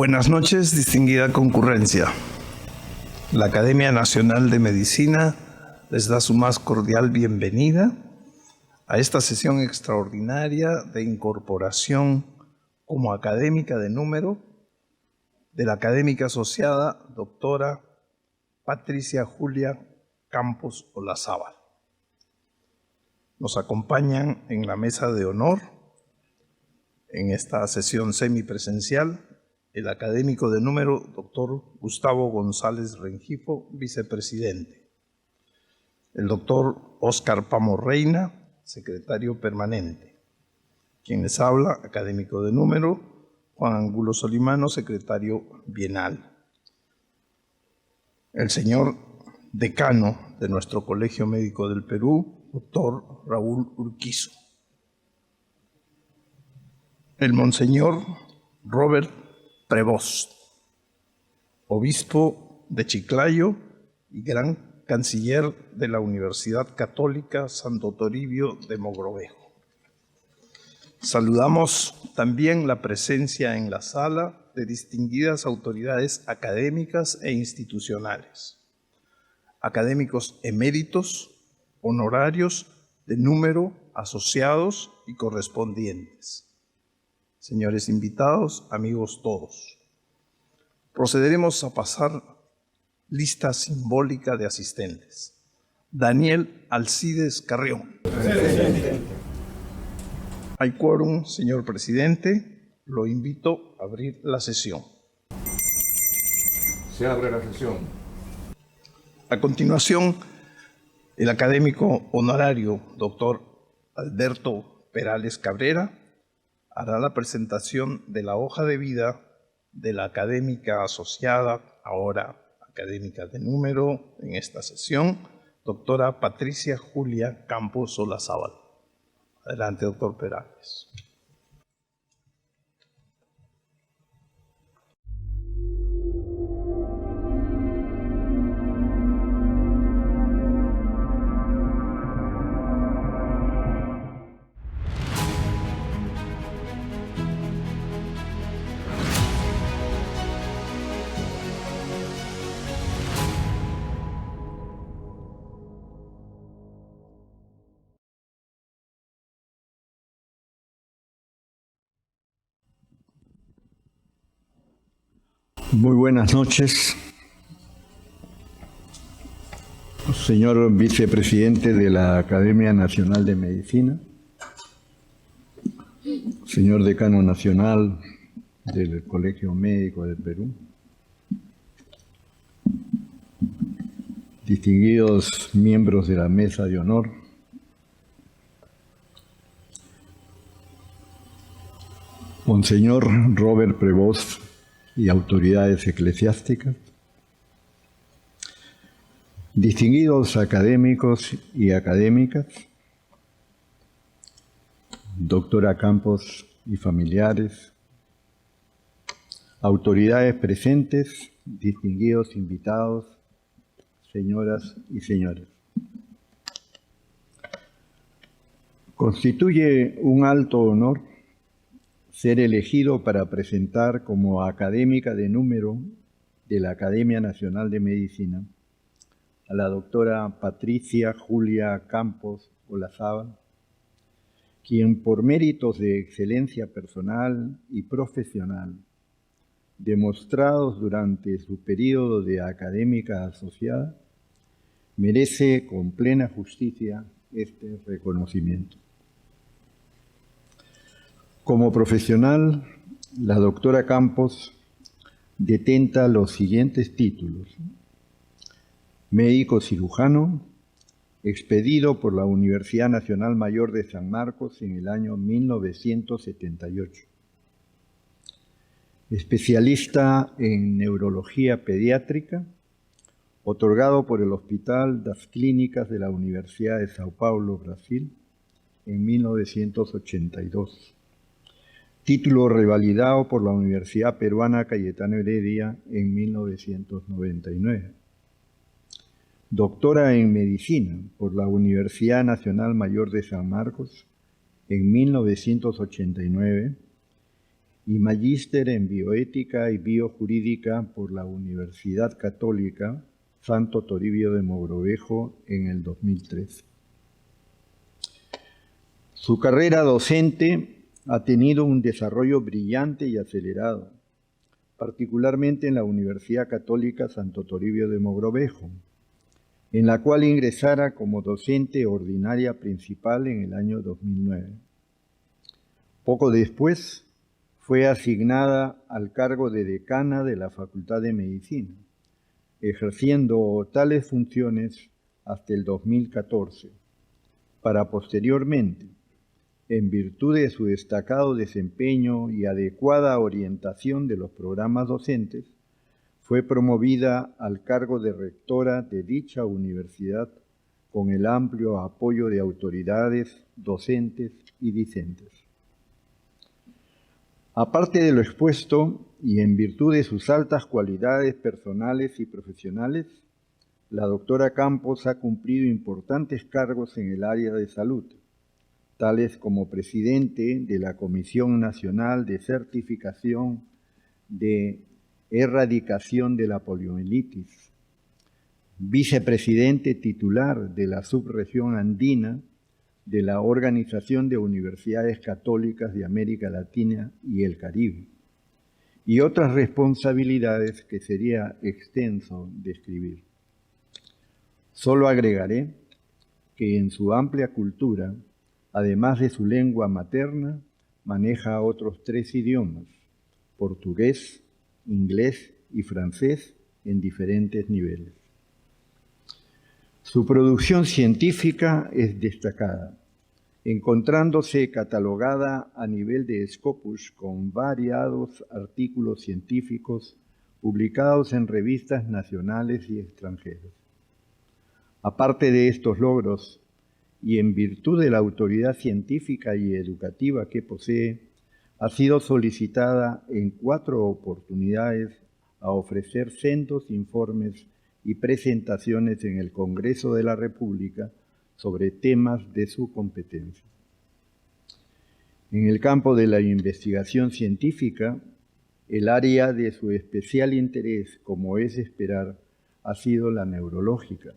Buenas noches, distinguida concurrencia. La Academia Nacional de Medicina les da su más cordial bienvenida a esta sesión extraordinaria de incorporación como académica de número de la académica asociada doctora Patricia Julia Campos Olazábal. Nos acompañan en la mesa de honor en esta sesión semipresencial el académico de número doctor Gustavo González Rengifo, vicepresidente, el doctor Óscar Pamo Reina, secretario permanente, quien les habla, académico de número, Juan Angulo Solimano, secretario bienal, el señor decano de nuestro Colegio Médico del Perú, doctor Raúl Urquizo, el monseñor Robert Prevost, obispo de Chiclayo y gran canciller de la Universidad Católica Santo Toribio de Mogrovejo. Saludamos también la presencia en la sala de distinguidas autoridades académicas e institucionales, académicos eméritos, honorarios de número, asociados y correspondientes. Señores invitados, amigos todos, procederemos a pasar lista simbólica de asistentes. Daniel Alcides Carrión. Presente. Hay quórum, señor presidente. Lo invito a abrir la sesión. Se abre la sesión. A continuación, el académico honorario doctor Alberto Perales Cabrera hará la presentación de la hoja de vida de la académica asociada, ahora académica de número en esta sesión, doctora Patricia Julia Campos Olazábal. Adelante, doctor Perales. Muy buenas noches, señor vicepresidente de la Academia Nacional de Medicina, señor decano nacional del Colegio Médico del Perú, distinguidos miembros de la mesa de honor, monseñor Robert Prevost y autoridades eclesiásticas, distinguidos académicos y académicas, doctora Campos y familiares, autoridades presentes, distinguidos invitados, señoras y señores. Constituye un alto honor ser elegido para presentar como académica de número de la Academia Nacional de Medicina a la doctora Patricia Julia Campos Olazábal, quien por méritos de excelencia personal y profesional, demostrados durante su periodo de académica asociada, merece con plena justicia este reconocimiento. Como profesional, la doctora Campos detenta los siguientes títulos: médico cirujano, expedido por la Universidad Nacional Mayor de San Marcos en el año 1978. Especialista en neurología pediátrica, otorgado por el Hospital das Clínicas de la Universidad de Sao Paulo, Brasil, en 1982. Título revalidado por la Universidad Peruana Cayetano Heredia en 1999. Doctora en Medicina por la Universidad Nacional Mayor de San Marcos en 1989 y magíster en bioética y biojurídica por la Universidad Católica Santo Toribio de Mogrovejo en el 2003. Su carrera docente ha tenido un desarrollo brillante y acelerado, particularmente en la Universidad Católica Santo Toribio de Mogrovejo, en la cual ingresara como docente ordinaria principal en el año 2009. Poco después fue asignada al cargo de decana de la Facultad de Medicina, ejerciendo tales funciones hasta el 2014, para posteriormente, en virtud de su destacado desempeño y adecuada orientación de los programas docentes, fue promovida al cargo de rectora de dicha universidad con el amplio apoyo de autoridades, docentes y discentes. Aparte de lo expuesto, y en virtud de sus altas cualidades personales y profesionales, la doctora Campos ha cumplido importantes cargos en el área de salud, tales como presidente de la Comisión Nacional de Certificación de Erradicación de la Poliomielitis, vicepresidente titular de la subregión andina de la Organización de Universidades Católicas de América Latina y el Caribe, y otras responsabilidades que sería extenso describir. Solo agregaré que en su amplia cultura, además de su lengua materna, maneja otros 3 idiomas: portugués, inglés y francés en diferentes niveles. Su producción científica es destacada, encontrándose catalogada a nivel de Scopus con variados artículos científicos publicados en revistas nacionales y extranjeras. Aparte de estos logros, y en virtud de la autoridad científica y educativa que posee, ha sido solicitada en 4 oportunidades a ofrecer sendos informes y presentaciones en el Congreso de la República sobre temas de su competencia. En el campo de la investigación científica, el área de su especial interés, como es de esperar, ha sido la neurológica.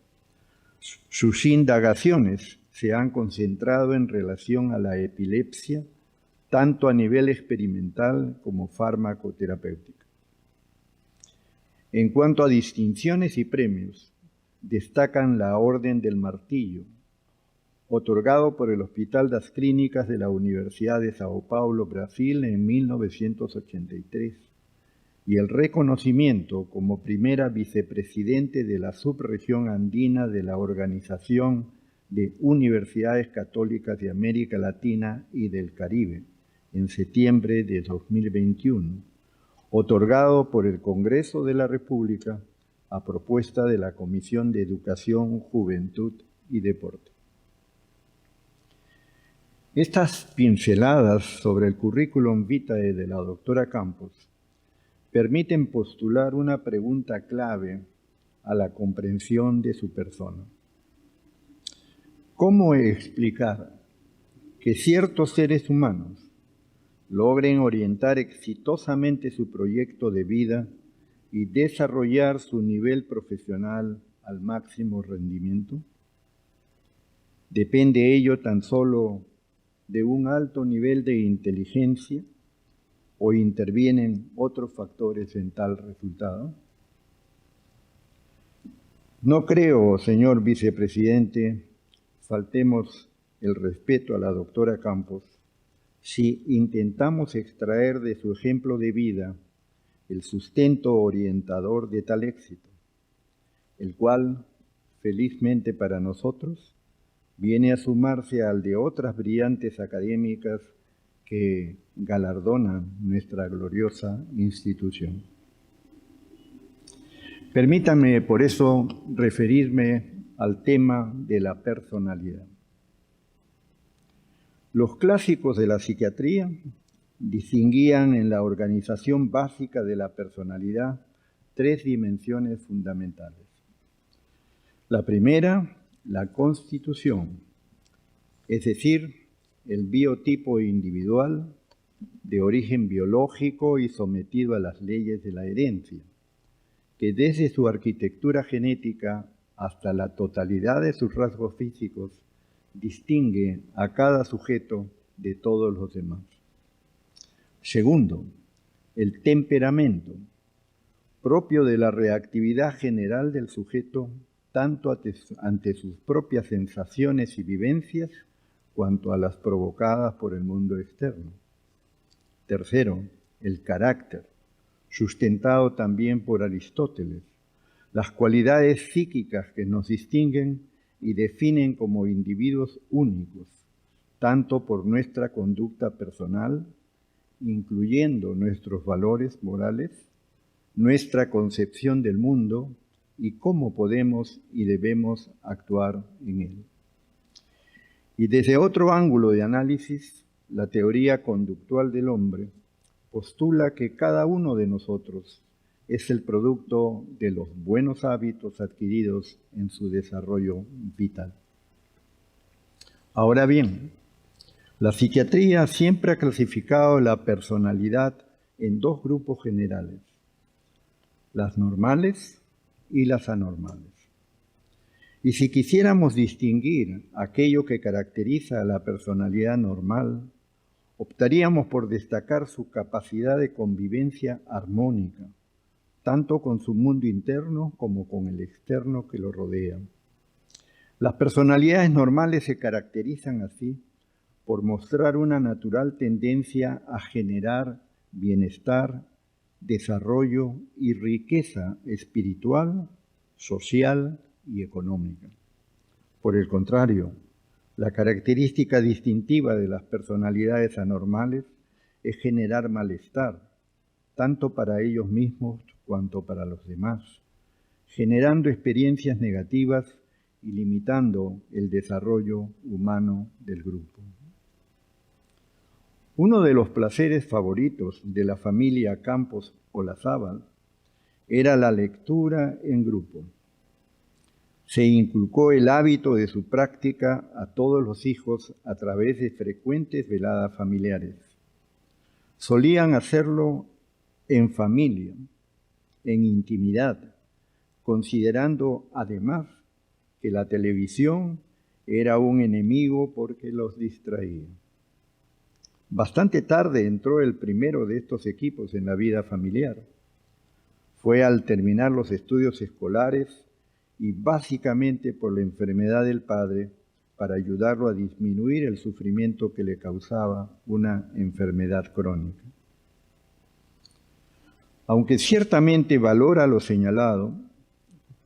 Sus indagaciones se han concentrado en relación a la epilepsia, tanto a nivel experimental como farmacoterapéutica. En cuanto a distinciones y premios, destacan la Orden del Martillo, otorgado por el Hospital das Clínicas de la Universidad de Sao Paulo, Brasil, en 1983, y el reconocimiento como primera vicepresidente de la subregión andina de la Organización de Universidades Católicas de América Latina y del Caribe, en septiembre de 2021, otorgado por el Congreso de la República a propuesta de la Comisión de Educación, Juventud y Deporte. Estas pinceladas sobre el currículum vitae de la doctora Campos permiten postular una pregunta clave a la comprensión de su persona. ¿Cómo explicar que ciertos seres humanos logren orientar exitosamente su proyecto de vida y desarrollar su nivel profesional al máximo rendimiento? ¿Depende ello tan solo de un alto nivel de inteligencia o intervienen otros factores en tal resultado? No creo, señor vicepresidente, faltemos el respeto a la doctora Campos si intentamos extraer de su ejemplo de vida el sustento orientador de tal éxito, el cual, felizmente para nosotros, viene a sumarse al de otras brillantes académicas que galardonan nuestra gloriosa institución. Permítanme, por eso, referirme al tema de la personalidad. Los clásicos de la psiquiatría distinguían en la organización básica de la personalidad 3 dimensiones fundamentales. La primera, la constitución, es decir, el biotipo individual de origen biológico y sometido a las leyes de la herencia, que desde su arquitectura genética hasta la totalidad de sus rasgos físicos distingue a cada sujeto de todos los demás. Segundo, el temperamento, propio de la reactividad general del sujeto, tanto ante sus propias sensaciones y vivencias, cuanto a las provocadas por el mundo externo. Tercero, el carácter, sustentado también por Aristóteles, las cualidades psíquicas que nos distinguen y definen como individuos únicos, tanto por nuestra conducta personal, incluyendo nuestros valores morales, nuestra concepción del mundo y cómo podemos y debemos actuar en él. Y desde otro ángulo de análisis, la teoría conductual del hombre postula que cada uno de nosotros es el producto de los buenos hábitos adquiridos en su desarrollo vital. Ahora bien, la psiquiatría siempre ha clasificado la personalidad en dos grupos generales, las normales y las anormales. Y si quisiéramos distinguir aquello que caracteriza a la personalidad normal, optaríamos por destacar su capacidad de convivencia armónica, tanto con su mundo interno como con el externo que lo rodea. Las personalidades normales se caracterizan así por mostrar una natural tendencia a generar bienestar, desarrollo y riqueza espiritual, social y económica. Por el contrario, la característica distintiva de las personalidades anormales es generar malestar, tanto para ellos mismos cuanto para los demás, generando experiencias negativas y limitando el desarrollo humano del grupo. Uno de los placeres favoritos de la familia Campos Olazábal era la lectura en grupo. Se inculcó el hábito de su práctica a todos los hijos a través de frecuentes veladas familiares. Solían hacerlo en familia, en intimidad, considerando además que la televisión era un enemigo porque los distraía. Bastante tarde entró el primero de estos equipos en la vida familiar. Fue al terminar los estudios escolares y básicamente por la enfermedad del padre para ayudarlo a disminuir el sufrimiento que le causaba una enfermedad crónica. Aunque ciertamente valora lo señalado,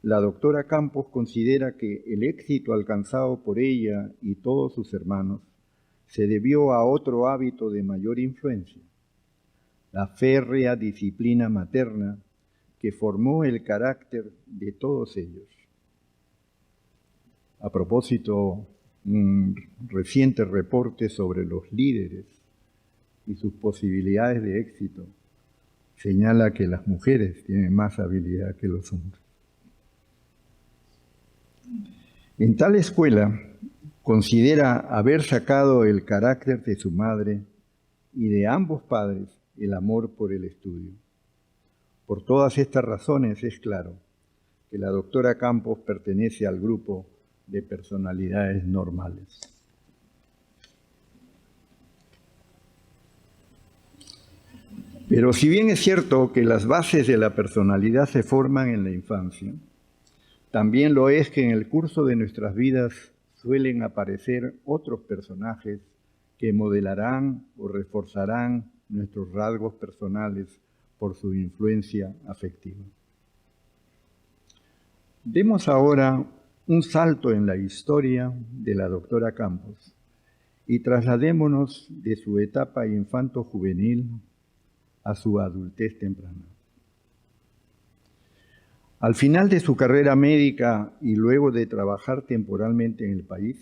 la doctora Campos considera que el éxito alcanzado por ella y todos sus hermanos se debió a otro hábito de mayor influencia, la férrea disciplina materna que formó el carácter de todos ellos. A propósito, un reciente reporte sobre los líderes y sus posibilidades de éxito señala que las mujeres tienen más habilidad que los hombres. En tal escuela considera haber sacado el carácter de su madre y de ambos padres el amor por el estudio. Por todas estas razones es claro que la doctora Campos pertenece al grupo de personalidades normales. Pero si bien es cierto que las bases de la personalidad se forman en la infancia, también lo es que en el curso de nuestras vidas suelen aparecer otros personajes que modelarán o reforzarán nuestros rasgos personales por su influencia afectiva. Demos ahora un salto en la historia de la doctora Campos y trasladémonos de su etapa infanto-juvenil a su adultez temprana. Al final de su carrera médica y luego de trabajar temporalmente en el país,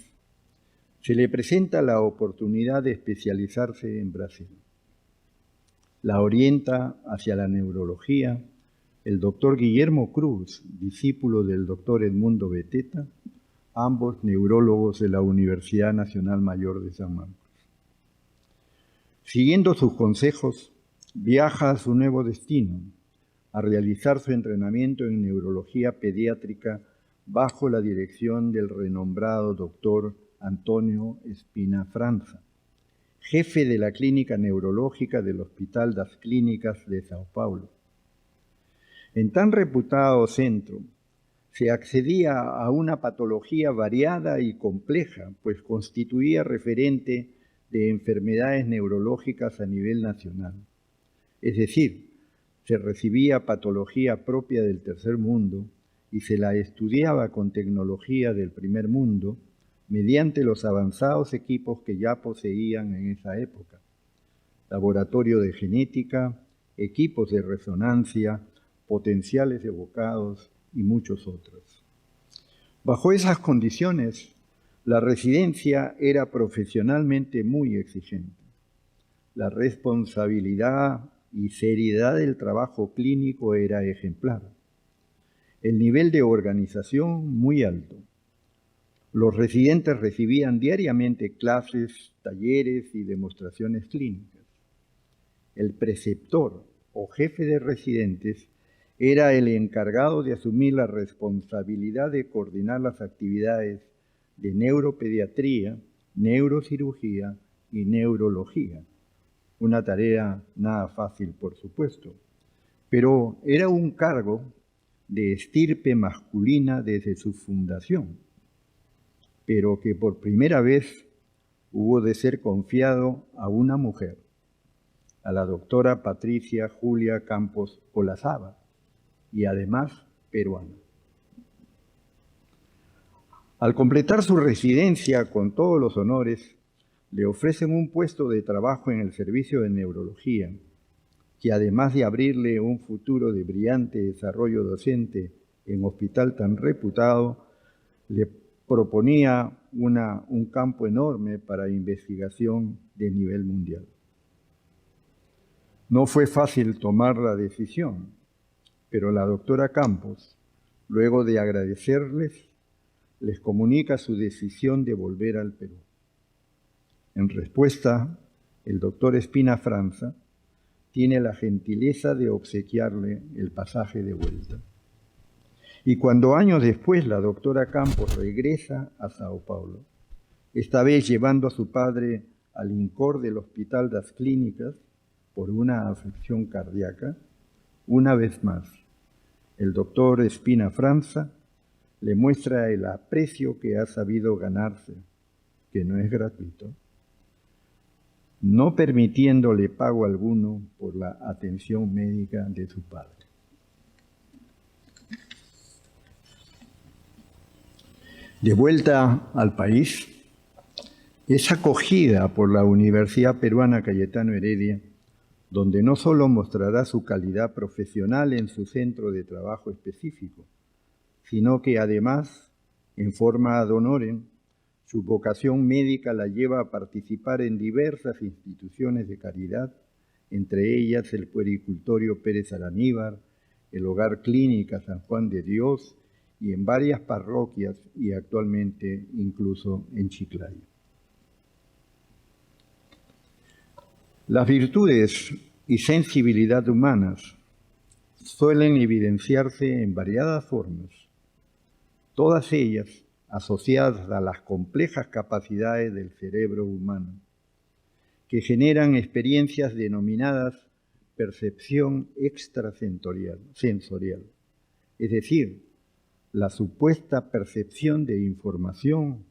se le presenta la oportunidad de especializarse en Brasil. La orienta hacia la neurología el doctor Guillermo Cruz, discípulo del doctor Edmundo Beteta, ambos neurólogos de la Universidad Nacional Mayor de San Marcos. Siguiendo sus consejos, viaja a su nuevo destino, a realizar su entrenamiento en neurología pediátrica bajo la dirección del renombrado doctor Antonio Espina Franza, jefe de la clínica neurológica del Hospital das Clínicas de Sao Paulo. En tan reputado centro se accedía a una patología variada y compleja, pues constituía referente de enfermedades neurológicas a nivel nacional. Es decir, se recibía patología propia del tercer mundo y se la estudiaba con tecnología del primer mundo mediante los avanzados equipos que ya poseían en esa época. Laboratorio de genética, equipos de resonancia, potenciales evocados y muchos otros. Bajo esas condiciones, la residencia era profesionalmente muy exigente. La responsabilidad y seriedad del trabajo clínico era ejemplar. El nivel de organización muy alto. Los residentes recibían diariamente clases, talleres y demostraciones clínicas. El preceptor o jefe de residentes era el encargado de asumir la responsabilidad de coordinar las actividades de neuropediatría, neurocirugía y neurología. Una tarea nada fácil, por supuesto, pero era un cargo de estirpe masculina desde su fundación, pero que por primera vez hubo de ser confiado a una mujer, a la doctora Patricia Julia Campos Olazábal, y además peruana. Al completar su residencia con todos los honores, le ofrecen un puesto de trabajo en el servicio de neurología, que además de abrirle un futuro de brillante desarrollo docente en hospital tan reputado, le proponía un campo enorme para investigación de nivel mundial. No fue fácil tomar la decisión, pero la doctora Campos, luego de agradecerles, les comunica su decisión de volver al Perú. En respuesta, el doctor Espina Franza tiene la gentileza de obsequiarle el pasaje de vuelta. Y cuando años después la doctora Campos regresa a Sao Paulo, esta vez llevando a su padre al INCOR del Hospital das Clínicas por una afección cardíaca, una vez más, el doctor Espina Franza le muestra el aprecio que ha sabido ganarse, que no es gratuito, no permitiéndole pago alguno por la atención médica de su padre. De vuelta al país, es acogida por la Universidad Peruana Cayetano Heredia, donde no solo mostrará su calidad profesional en su centro de trabajo específico, sino que además, en forma ad honorem, su vocación médica la lleva a participar en diversas instituciones de caridad, entre ellas el Puericultorio Pérez Araníbar, el Hogar Clínica San Juan de Dios, y en varias parroquias y actualmente incluso en Chiclayo. Las virtudes y sensibilidad humanas suelen evidenciarse en variadas formas, todas ellas asociadas a las complejas capacidades del cerebro humano, que generan experiencias denominadas percepción extrasensorial, es decir, la supuesta percepción de información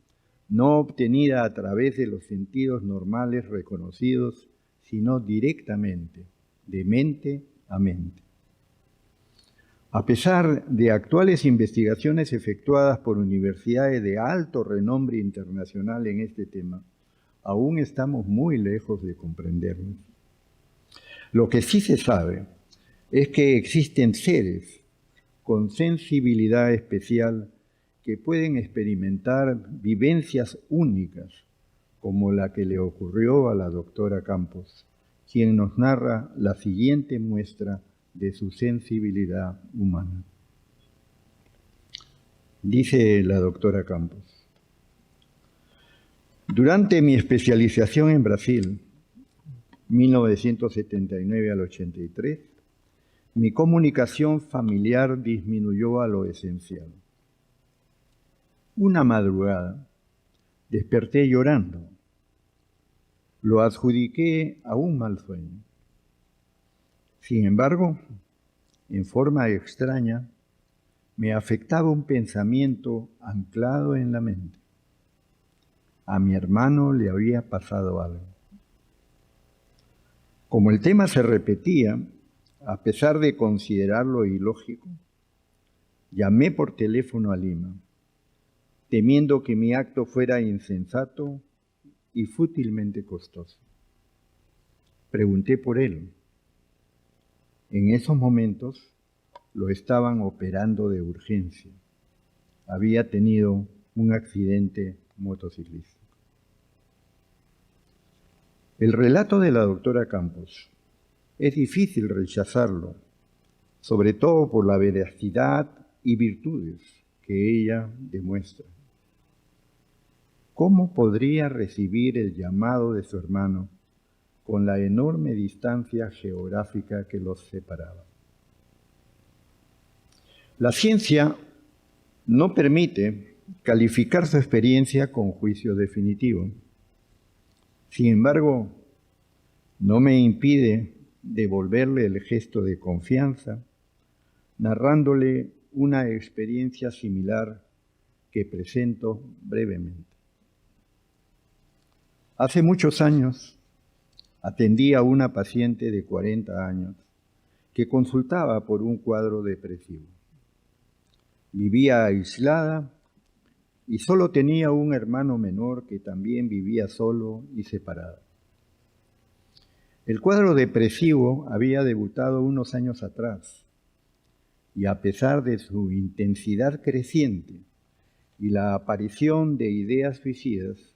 no obtenida a través de los sentidos normales reconocidos, sino directamente, de mente a mente. A pesar de actuales investigaciones efectuadas por universidades de alto renombre internacional en este tema, aún estamos muy lejos de comprenderlo. Lo que sí se sabe es que existen seres con sensibilidad especial que pueden experimentar vivencias únicas, como la que le ocurrió a la doctora Campos, quien nos narra la siguiente muestra de su sensibilidad humana. Dice la doctora Campos: durante mi especialización en Brasil, 1979 al 83, mi comunicación familiar disminuyó a lo esencial. Una madrugada desperté llorando. Lo adjudiqué a un mal sueño. Sin embargo, en forma extraña, me afectaba un pensamiento anclado en la mente. A mi hermano le había pasado algo. Como el tema se repetía, a pesar de considerarlo ilógico, llamé por teléfono a Lima, temiendo que mi acto fuera insensato y fútilmente costoso. Pregunté por él. En esos momentos lo estaban operando de urgencia. Había tenido un accidente motociclístico. El relato de la doctora Campos es difícil rechazarlo, sobre todo por la veracidad y virtudes que ella demuestra. ¿Cómo podría recibir el llamado de su hermano con la enorme distancia geográfica que los separaba? La ciencia no permite calificar su experiencia con juicio definitivo. Sin embargo, no me impide devolverle el gesto de confianza, narrándole una experiencia similar que presento brevemente. Hace muchos años atendí a una paciente de 40 años que consultaba por un cuadro depresivo. Vivía aislada y solo tenía un hermano menor que también vivía solo y separado. El cuadro depresivo había debutado unos años atrás y a pesar de su intensidad creciente y la aparición de ideas suicidas,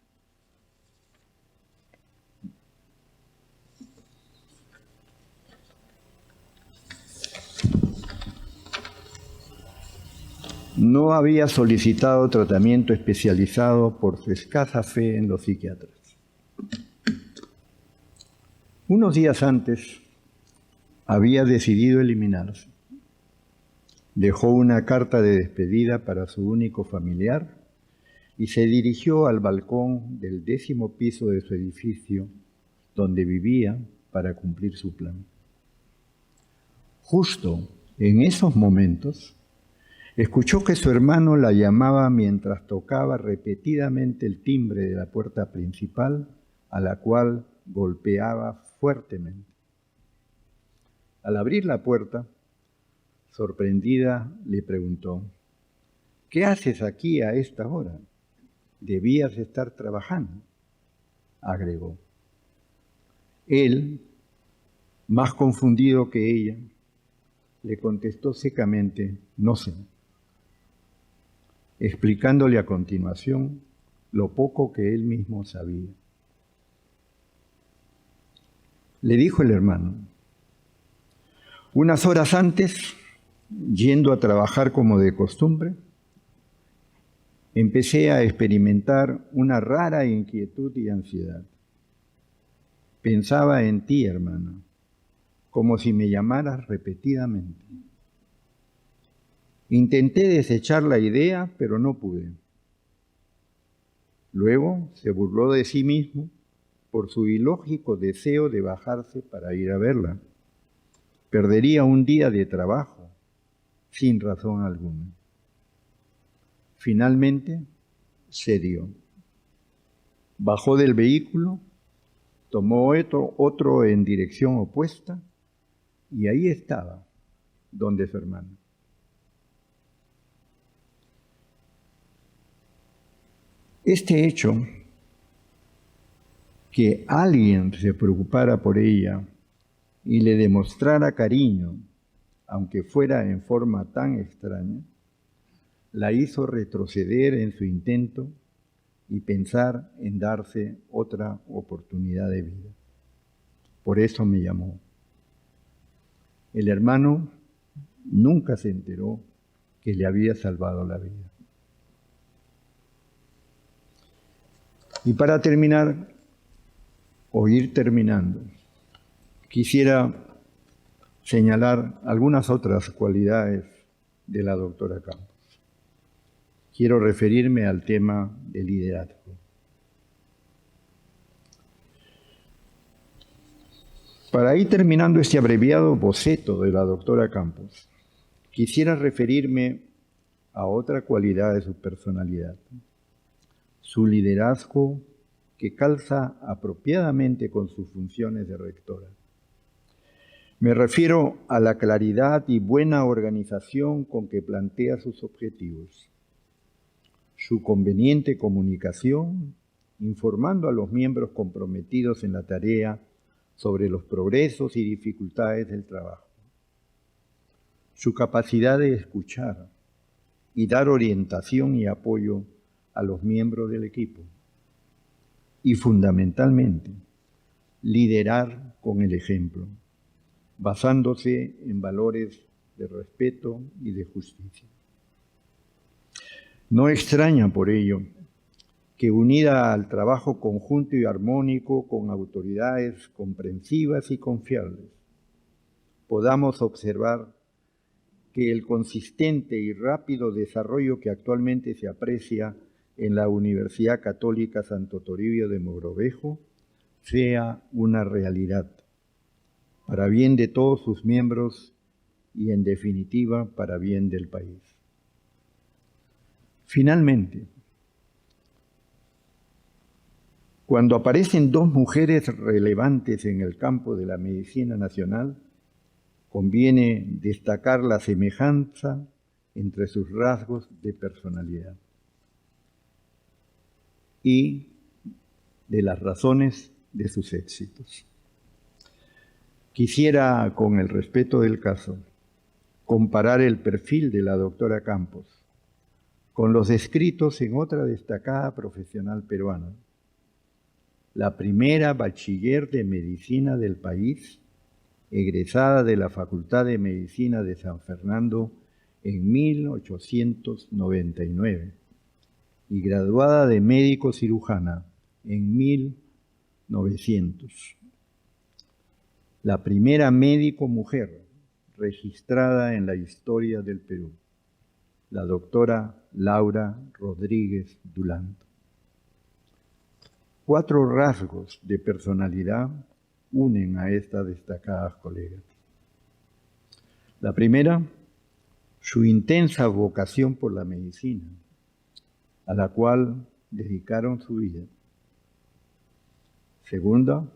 no había solicitado tratamiento especializado por su escasa fe en los psiquiatras. Unos días antes había decidido eliminarse. Dejó una carta de despedida para su único familiar y se dirigió al balcón del 10º piso de su edificio donde vivía para cumplir su plan. Justo en esos momentos, escuchó que su hermano la llamaba mientras tocaba repetidamente el timbre de la puerta principal, a la cual golpeaba fuertemente. Al abrir la puerta, sorprendida, le preguntó: ¿qué haces aquí a esta hora? Debías estar trabajando, agregó. Él, más confundido que ella, le contestó secamente: no sé, explicándole a continuación lo poco que él mismo sabía. Le dijo el hermano: unas horas antes, yendo a trabajar como de costumbre, empecé a experimentar una rara inquietud y ansiedad. Pensaba en ti, hermano, como si me llamaras repetidamente. Intenté desechar la idea, pero no pude. Luego se burló de sí mismo por su ilógico deseo de bajarse para ir a verla. Perdería un día de trabajo sin razón alguna. Finalmente cedió. Bajó del vehículo, tomó otro en dirección opuesta y ahí estaba, donde su hermano. Este hecho, que alguien se preocupara por ella y le demostrara cariño, aunque fuera en forma tan extraña, la hizo retroceder en su intento y pensar en darse otra oportunidad de vida. Por eso me llamó. El hermano nunca se enteró que le había salvado la vida. Y para terminar, o ir terminando, Quisiera señalar algunas otras cualidades de la doctora Campos. Quiero referirme al tema del liderazgo. Para ir terminando este abreviado boceto de la doctora Campos, quisiera referirme a otra cualidad de su personalidad, su liderazgo que calza apropiadamente con sus funciones de rectora. Me refiero a la claridad y buena organización con que plantea sus objetivos, su conveniente comunicación, informando a los miembros comprometidos en la tarea sobre los progresos y dificultades del trabajo, su capacidad de escuchar y dar orientación y apoyo a los miembros del equipo, y fundamentalmente, liderar con el ejemplo, basándose en valores de respeto y de justicia. No extraña por ello que, unida al trabajo conjunto y armónico con autoridades comprensivas y confiables, podamos observar que el consistente y rápido desarrollo que actualmente se aprecia en la Universidad Católica Santo Toribio de Mogrovejo sea una realidad, para bien de todos sus miembros y, en definitiva, para bien del país. Finalmente, cuando aparecen dos mujeres relevantes en el campo de la medicina nacional, conviene destacar la semejanza entre sus rasgos de personalidad y de las razones de sus éxitos. Quisiera, con el respeto del caso, comparar el perfil de la doctora Campos con los descritos en otra destacada profesional peruana, la primera bachiller de medicina del país, egresada de la Facultad de Medicina de San Fernando en 1899 y graduada de médico cirujana en 1900. La primera médico mujer registrada en la historia del Perú, la doctora Laura Rodríguez Dulanto. 4 rasgos de personalidad unen a estas destacadas colegas. La primera, su intensa vocación por la medicina, a la cual dedicaron su vida. Segunda,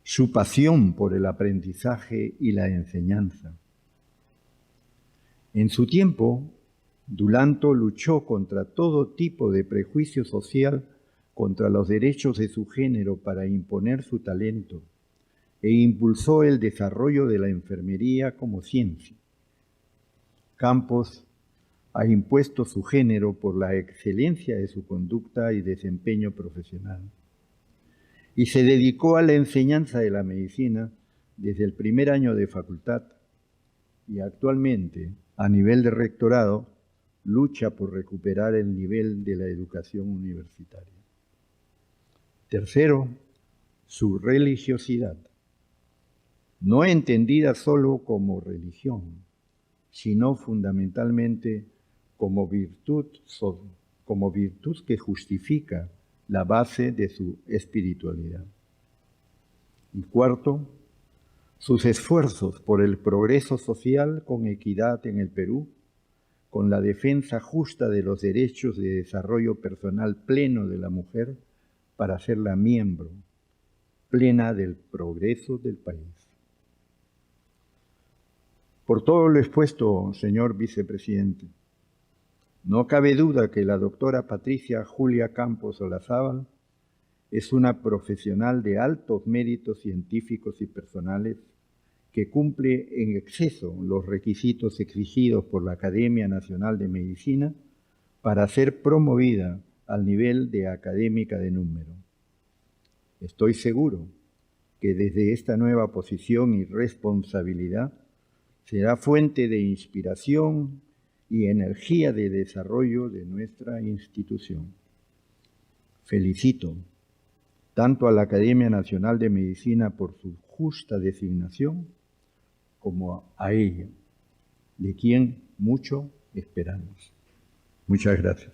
su pasión por el aprendizaje y la enseñanza. En su tiempo, Dulanto luchó contra todo tipo de prejuicio social contra los derechos de su género para imponer su talento e impulsó el desarrollo de la enfermería como ciencia. Campos ha impuesto su género por la excelencia de su conducta y desempeño profesional, y se dedicó a la enseñanza de la medicina desde el primer año de facultad y actualmente, a nivel de rectorado, lucha por recuperar el nivel de la educación universitaria. Tercero, su religiosidad, no entendida solo como religión, sino fundamentalmente como virtud que justifica la base de su espiritualidad. Y cuarto, sus esfuerzos por el progreso social con equidad en el Perú, con la defensa justa de los derechos de desarrollo personal pleno de la mujer para hacerla miembro plena del progreso del país. Por todo lo expuesto, señor vicepresidente, no cabe duda que la doctora Patricia Julia Campos Olazábal es una profesional de altos méritos científicos y personales que cumple en exceso los requisitos exigidos por la Academia Nacional de Medicina para ser promovida al nivel de académica de número. Estoy seguro que desde esta nueva posición y responsabilidad será fuente de inspiración y energía de desarrollo de nuestra institución. Felicito tanto a la Academia Nacional de Medicina por su justa designación como a ella, de quien mucho esperamos. Muchas gracias.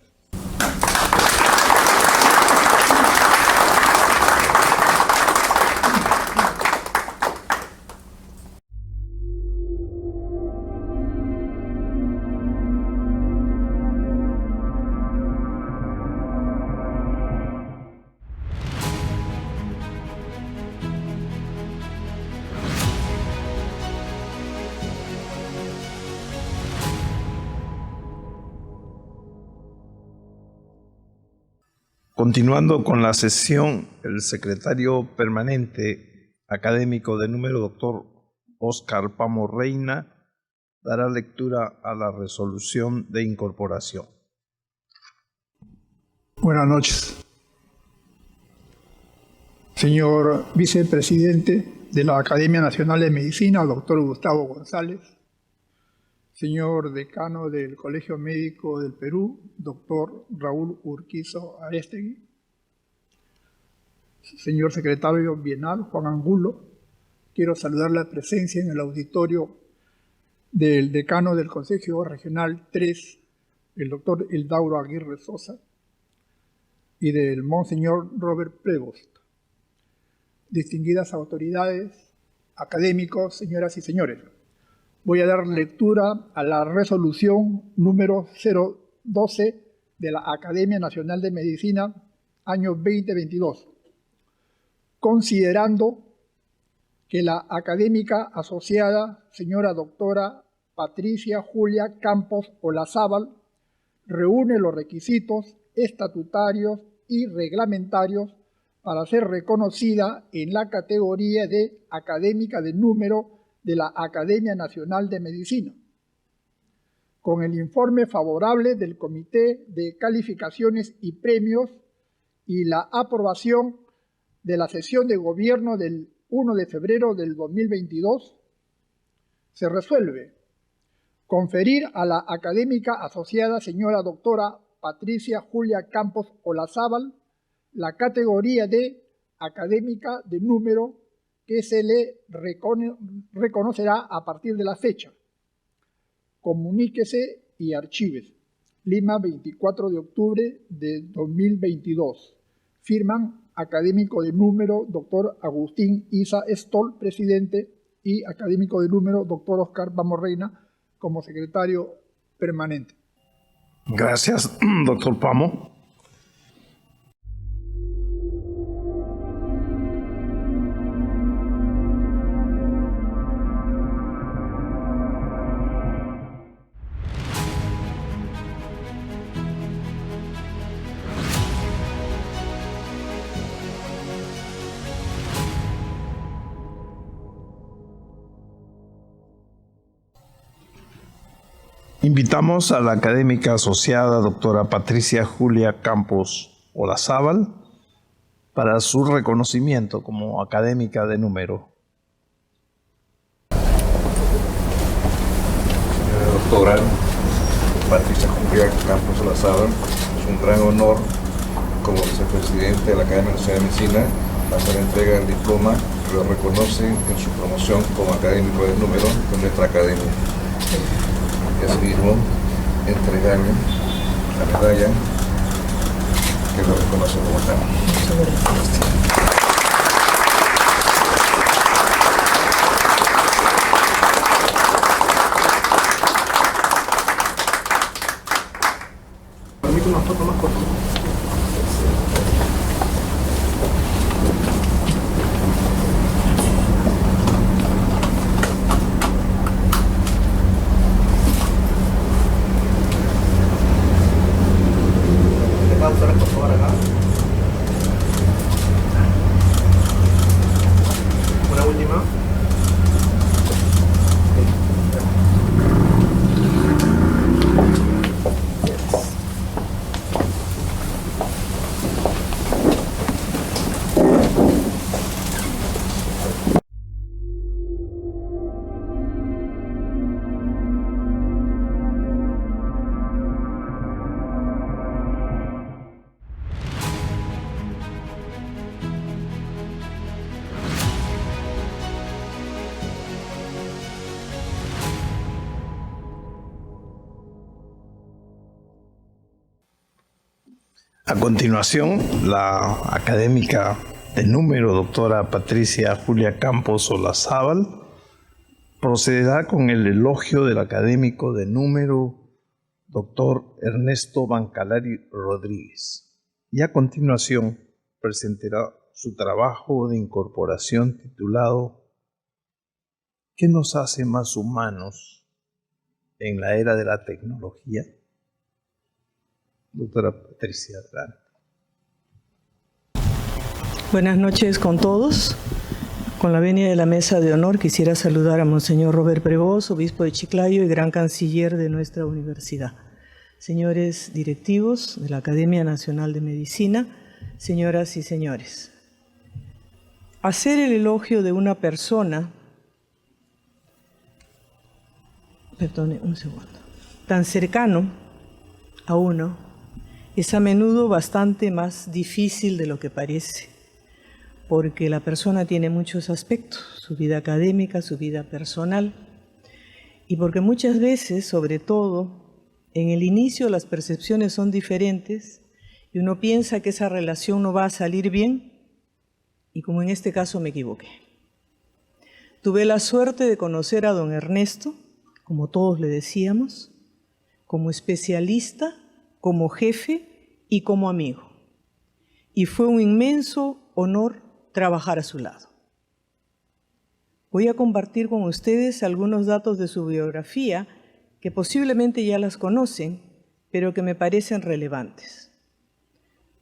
Continuando con la sesión, el secretario permanente académico de número, doctor Óscar Pamo Reina, dará lectura a la resolución de incorporación. Buenas noches. Señor vicepresidente de la Academia Nacional de Medicina, doctor Gustavo González. Señor decano del Colegio Médico del Perú, doctor Raúl Urquizo Arestegui. Señor secretario bienal, Juan Angulo. Quiero saludar la presencia en el auditorio del decano del Consejo Regional 3, el doctor Eldauro Aguirre Sosa, y del monseñor Robert Prevost. Distinguidas autoridades, académicos, señoras y señores. Voy a dar lectura a la resolución número 012 de la Academia Nacional de Medicina, año 2022. Considerando que la académica asociada, señora doctora Patricia Julia Campos Olazábal, reúne los requisitos estatutarios y reglamentarios para ser reconocida en la categoría de académica de número de la Academia Nacional de Medicina, con el informe favorable del Comité de Calificaciones y Premios y la aprobación de la sesión de gobierno del 1 de febrero del 2022, se resuelve conferir a la académica asociada señora doctora Patricia Julia Campos Olazábal la categoría de académica de número que se le reconocerá a partir de la fecha. Comuníquese y archívese. Lima, 24 de octubre de 2022. Firman académico de número, doctor Agustín Isa Stoll, presidente, y académico de número, doctor Óscar Pamo Reina, como secretario permanente. Gracias, doctor Pamo. Invitamos a la académica asociada doctora Patricia Julia Campos Olazábal para su reconocimiento como académica de número. Señora doctora Patricia Julia Campos Olazábal, es un gran honor como vicepresidente de la Academia Nacional de Medicina hacer entrega del diploma que lo reconoce en su promoción como académico de número de nuestra academia. Y asimismo entregarle la medalla que lo reconoce como tal. Permite una foto más corta. Una última. A continuación, la académica de número, doctora Patricia Julia Campos Olazábal, procederá con el elogio del académico de número, doctor Ernesto Bancalari Rodríguez. Y a continuación presentará su trabajo de incorporación titulado ¿Qué nos hace más humanos en la era de la tecnología? Doctora Patricia, adelante. Buenas noches con todos. Con la venia de la mesa de honor quisiera saludar a Monseñor Robert Prevost, obispo de Chiclayo y gran canciller de nuestra universidad. Señores directivos de la Academia Nacional de Medicina, señoras y señores. Hacer el elogio de una persona, tan cercano a uno, es a menudo bastante más difícil de lo que parece, porque la persona tiene muchos aspectos, su vida académica, su vida personal, y porque muchas veces, sobre todo, en el inicio las percepciones son diferentes y uno piensa que esa relación no va a salir bien, y como en este caso me equivoqué. Tuve la suerte de conocer a don Ernesto, como todos le decíamos, como especialista, como jefe y como amigo. Y fue un inmenso honor trabajar a su lado. Voy a compartir con ustedes algunos datos de su biografía que posiblemente ya las conocen, pero que me parecen relevantes.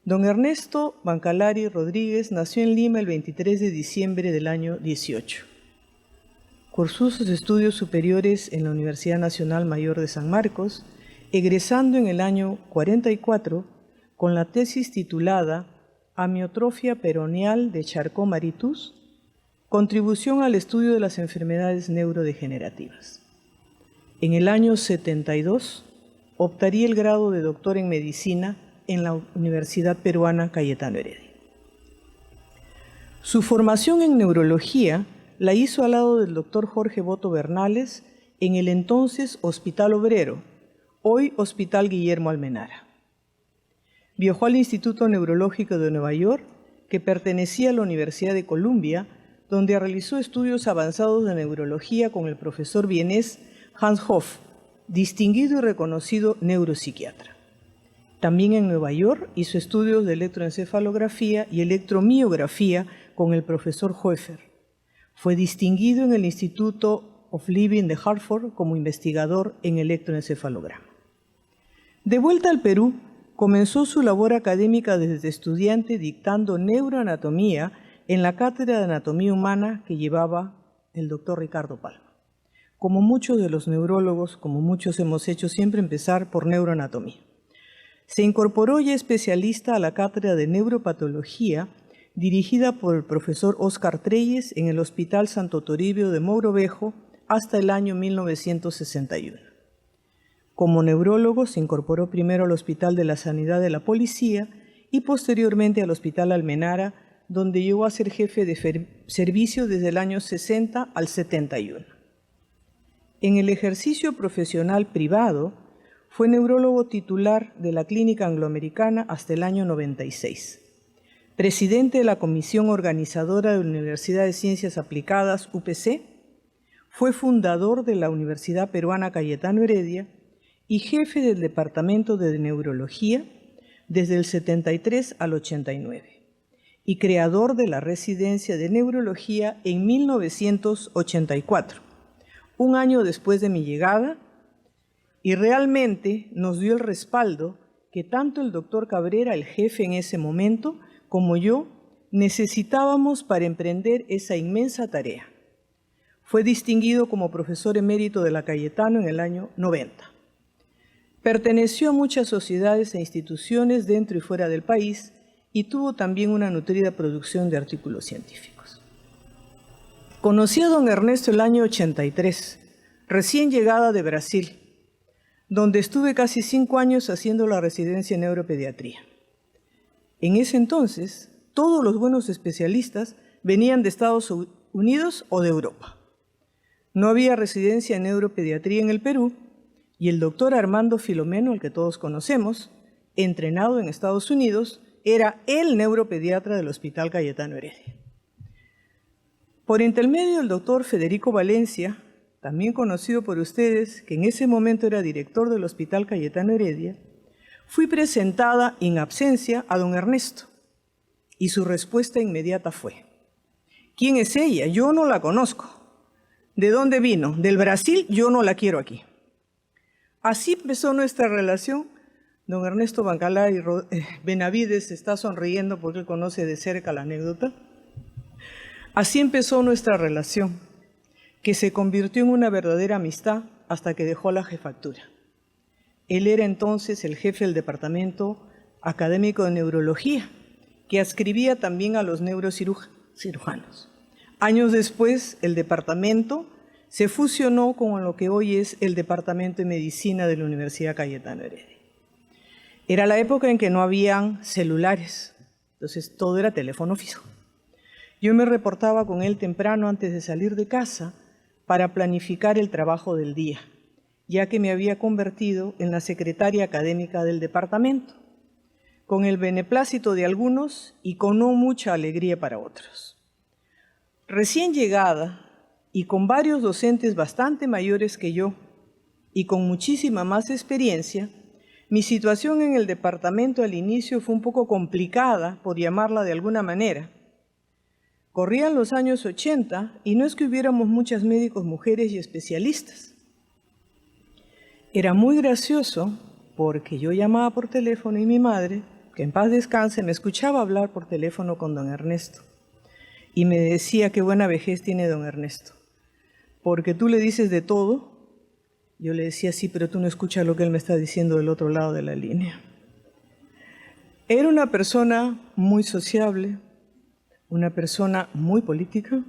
Don Ernesto Bancalari Rodríguez nació en Lima el 23 de diciembre del año 18. Cursó sus estudios superiores en la Universidad Nacional Mayor de San Marcos, egresando en el año 44 con la tesis titulada Amiotrofia peroneal de Charcot-Maritus, contribución al estudio de las enfermedades neurodegenerativas. En el año 72 optaría el grado de doctor en medicina en la Universidad Peruana Cayetano Heredia. Su formación en neurología la hizo al lado del doctor Jorge Boto Bernales en el entonces Hospital Obrero, hoy Hospital Guillermo Almenara. Viajó al Instituto Neurológico de Nueva York, que pertenecía a la Universidad de Columbia, donde realizó estudios avanzados de neurología con el profesor vienés Hans Hoff, distinguido y reconocido neuropsiquiatra. También en Nueva York hizo estudios de electroencefalografía y electromiografía con el profesor Hoefer. Fue distinguido en el Instituto of Living de Hartford como investigador en electroencefalograma. De vuelta al Perú, comenzó su labor académica desde estudiante dictando neuroanatomía en la cátedra de anatomía humana que llevaba el doctor Ricardo Palma. Como muchos de los neurólogos, como muchos hemos hecho, siempre empezar por neuroanatomía. Se incorporó ya especialista a la cátedra de neuropatología dirigida por el profesor Óscar Treyes en el Hospital Santo Toribio de Mogrovejo hasta el año 1961. Como neurólogo se incorporó primero al Hospital de la Sanidad de la Policía y posteriormente al Hospital Almenara, donde llegó a ser jefe de servicio desde el año 60 al 71. En el ejercicio profesional privado, fue neurólogo titular de la Clínica Angloamericana hasta el año 96. Presidente de la Comisión Organizadora de la Universidad de Ciencias Aplicadas, UPC, fue fundador de la Universidad Peruana Cayetano Heredia y jefe del Departamento de Neurología desde el 73 al 89, y creador de la Residencia de Neurología en 1984, un año después de mi llegada, y realmente nos dio el respaldo que tanto el doctor Cabrera, el jefe en ese momento, como yo, necesitábamos para emprender esa inmensa tarea. Fue distinguido como profesor emérito de la Cayetano en el año 90. Perteneció a muchas sociedades e instituciones dentro y fuera del país y tuvo también una nutrida producción de artículos científicos. Conocí a don Ernesto el año 83, recién llegada de Brasil, donde estuve casi 5 años haciendo la residencia en neuropediatría. En ese entonces, todos los buenos especialistas venían de Estados Unidos o de Europa. No había residencia en neuropediatría en el Perú y el doctor Armando Filomeno, el que todos conocemos, entrenado en Estados Unidos, era el neuropediatra del Hospital Cayetano Heredia. Por intermedio del doctor Federico Valencia, también conocido por ustedes, que en ese momento era director del Hospital Cayetano Heredia, fui presentada en absencia a don Ernesto y su respuesta inmediata fue: ¿quién es ella? Yo no la conozco. ¿De dónde vino? Del Brasil, yo no la quiero aquí. Así empezó nuestra relación. Don Ernesto Bancalari Benavides está sonriendo porque él conoce de cerca la anécdota. Así empezó nuestra relación, que se convirtió en una verdadera amistad hasta que dejó la jefatura. Él era entonces el jefe del departamento académico de neurología, que adscribía también a los neurocirujanos. Años después, el departamento se fusionó con lo que hoy es el Departamento de Medicina de la Universidad Cayetano Heredia. Era la época en que no habían celulares, entonces todo era teléfono fijo. Yo me reportaba con él temprano antes de salir de casa para planificar el trabajo del día, ya que me había convertido en la secretaria académica del departamento, con el beneplácito de algunos y con no mucha alegría para otros. Recién llegada y con varios docentes bastante mayores que yo y con muchísima más experiencia, mi situación en el departamento al inicio fue un poco complicada, por llamarla de alguna manera. Corrían los años 80 y no es que hubiéramos muchas médicos mujeres y especialistas. Era muy gracioso porque yo llamaba por teléfono y mi madre, que en paz descanse, me escuchaba hablar por teléfono con don Ernesto. Y me decía qué buena vejez tiene don Ernesto, porque tú le dices de todo. Yo le decía, sí, pero tú no escuchas lo que él me está diciendo del otro lado de la línea. Era una persona muy sociable, una persona muy política,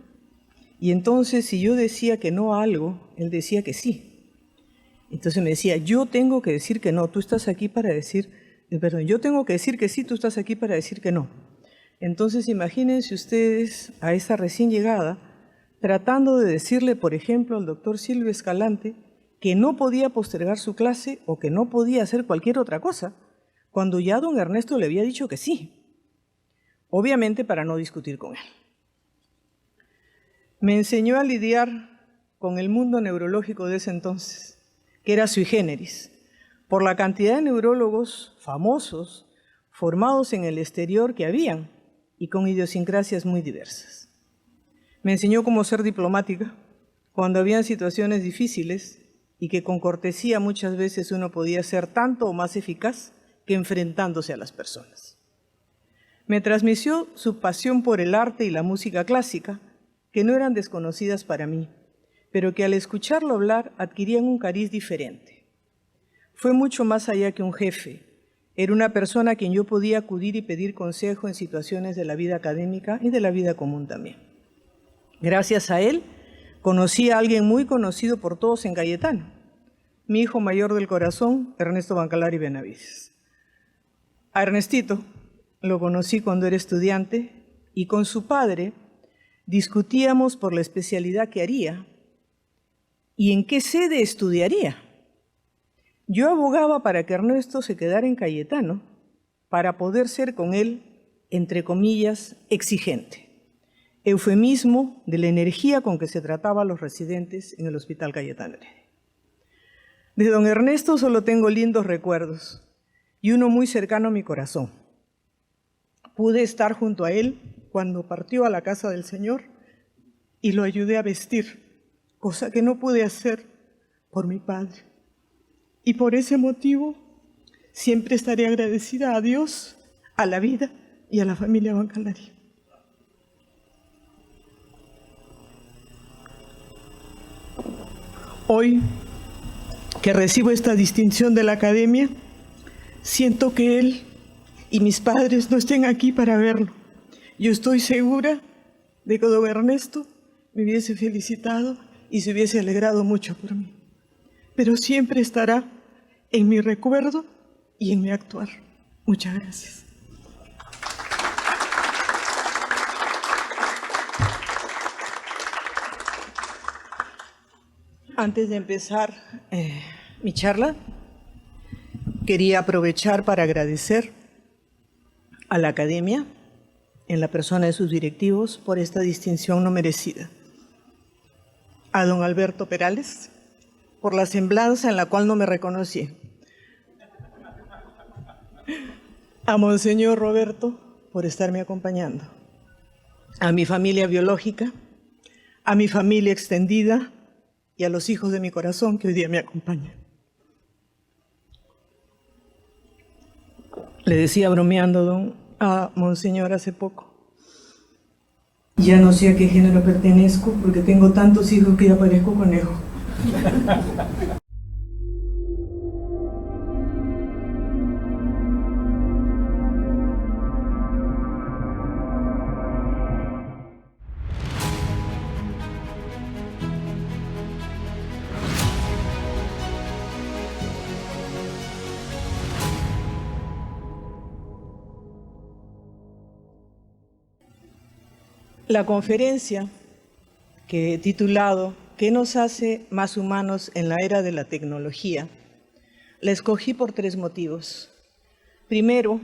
y entonces si yo decía que no a algo, él decía que sí. Entonces me decía, yo tengo que decir que no, tú estás aquí para decir, yo tengo que decir que sí, tú estás aquí para decir que no. Entonces imagínense ustedes a esa recién llegada, tratando de decirle, por ejemplo, al doctor Silvio Escalante, que no podía postergar su clase o que no podía hacer cualquier otra cosa, cuando ya don Ernesto le había dicho que sí. Obviamente para no discutir con él. Me enseñó a lidiar con el mundo neurológico de ese entonces, que era sui generis, por la cantidad de neurólogos famosos formados en el exterior que habían y con idiosincrasias muy diversas. Me enseñó cómo ser diplomática cuando habían situaciones difíciles y que con cortesía muchas veces uno podía ser tanto o más eficaz que enfrentándose a las personas. Me transmitió su pasión por el arte y la música clásica, que no eran desconocidas para mí, pero que al escucharlo hablar adquirían un cariz diferente. Fue mucho más allá que un jefe. Era una persona a quien yo podía acudir y pedir consejo en situaciones de la vida académica y de la vida común también. Gracias a él, conocí a alguien muy conocido por todos en Cayetano, mi hijo mayor del corazón, Ernesto Bancalari Benavides. A Ernestito lo conocí cuando era estudiante y con su padre discutíamos por la especialidad que haría y en qué sede estudiaría. Yo abogaba para que Ernesto se quedara en Cayetano para poder ser con él, entre comillas, exigente. Eufemismo de la energía con que se trataba a los residentes en el Hospital Cayetano Heredia. De don Ernesto solo tengo lindos recuerdos y uno muy cercano a mi corazón. Pude estar junto a él cuando partió a la casa del Señor y lo ayudé a vestir, cosa que no pude hacer por mi padre. Y por ese motivo siempre estaré agradecida a Dios, a la vida y a la familia Bancalari. Hoy que recibo esta distinción de la Academia, siento que él y mis padres no estén aquí para verlo. Yo estoy segura de que don Ernesto me hubiese felicitado y se hubiese alegrado mucho por mí. Pero siempre estará en mi recuerdo y en mi actuar. Muchas gracias. Antes de empezar mi charla, Quería aprovechar para agradecer a la Academia, en la persona de sus directivos, por esta distinción no merecida. A don Alberto Perales, por la semblanza en la cual no me reconocí. A Monseñor Roberto, por estarme acompañando. A mi familia biológica, a mi familia extendida y a los hijos de mi corazón que hoy día me acompañan. Le decía bromeando a Monseñor hace poco: ya no sé a qué género pertenezco porque tengo tantos hijos que ya parezco conejo. La conferencia que he titulado ¿Qué nos hace más humanos en la era de la tecnología? La escogí por 3 motivos. Primero,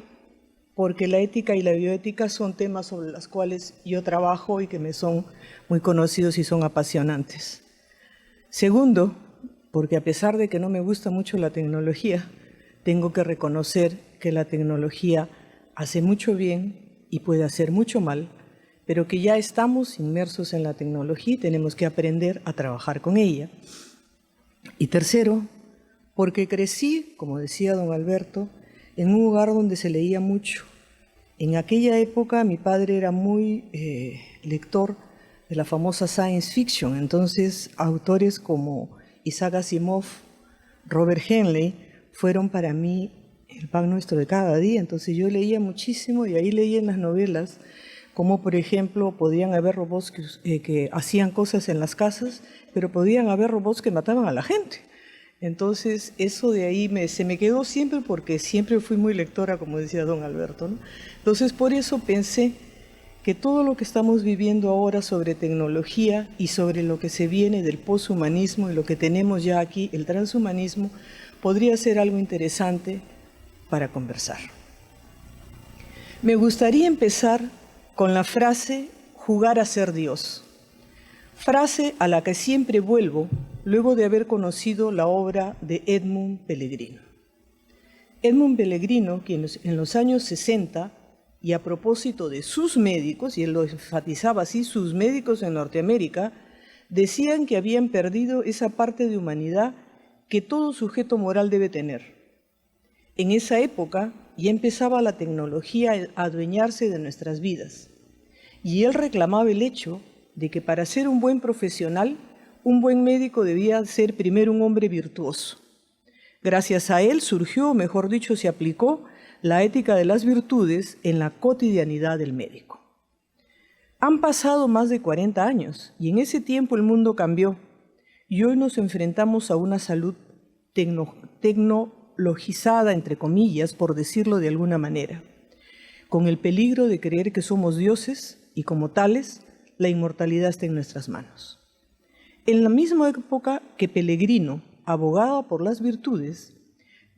porque la ética y la bioética son temas sobre los cuales yo trabajo y que me son muy conocidos y son apasionantes. Segundo, porque a pesar de que no me gusta mucho la tecnología, tengo que reconocer que la tecnología hace mucho bien y puede hacer mucho mal, pero que ya estamos inmersos en la tecnología y tenemos que aprender a trabajar con ella. Y tercero, porque crecí, como decía don Alberto, en un lugar donde se leía mucho. En aquella época mi padre era muy lector de la famosa science fiction, entonces autores como Isaac Asimov, Robert Heinlein, fueron para mí el pan nuestro de cada día. Entonces yo leía muchísimo y ahí leía en las novelas como, por ejemplo, podían haber robots que hacían cosas en las casas, pero podían haber robots que mataban a la gente. Entonces, eso de ahí se me quedó siempre porque siempre fui muy lectora, como decía don Alberto, ¿no? Entonces, por eso pensé que todo lo que estamos viviendo ahora sobre tecnología y sobre lo que se viene del poshumanismo y lo que tenemos ya aquí, el transhumanismo, podría ser algo interesante para conversar. Me gustaría empezar con la frase «jugar a ser Dios», frase a la que siempre vuelvo luego de haber conocido la obra de Edmund Pellegrino. Edmund Pellegrino, quien en los años 60, y a propósito de sus médicos, y él lo enfatizaba así, sus médicos en Norteamérica, decían que habían perdido esa parte de humanidad que todo sujeto moral debe tener. En esa época ya empezaba la tecnología a adueñarse de nuestras vidas. Y él reclamaba el hecho de que para ser un buen profesional, un buen médico debía ser primero un hombre virtuoso. Gracias a él surgió, o mejor dicho, se aplicó la ética de las virtudes en la cotidianidad del médico. Han pasado más de 40 años y en ese tiempo el mundo cambió y hoy nos enfrentamos a una salud tecnologizada, entre comillas, por decirlo de alguna manera, con el peligro de creer que somos dioses y como tales, la inmortalidad está en nuestras manos. En la misma época que Pellegrino abogaba por las virtudes,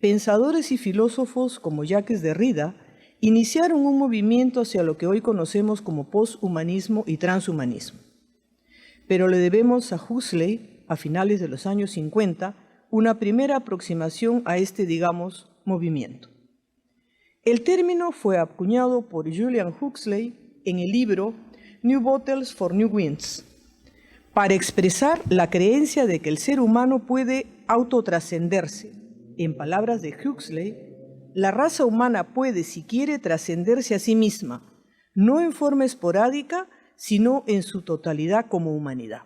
pensadores y filósofos como Jacques Derrida iniciaron un movimiento hacia lo que hoy conocemos como poshumanismo y transhumanismo. Pero le debemos a Huxley, a finales de los años 50, una primera aproximación a este, digamos, movimiento. El término fue acuñado por Julian Huxley en el libro New Bottles for New Winds, para expresar la creencia de que el ser humano puede autotrascenderse. En palabras de Huxley, la raza humana puede, si quiere, trascenderse a sí misma, no en forma esporádica, sino en su totalidad como humanidad.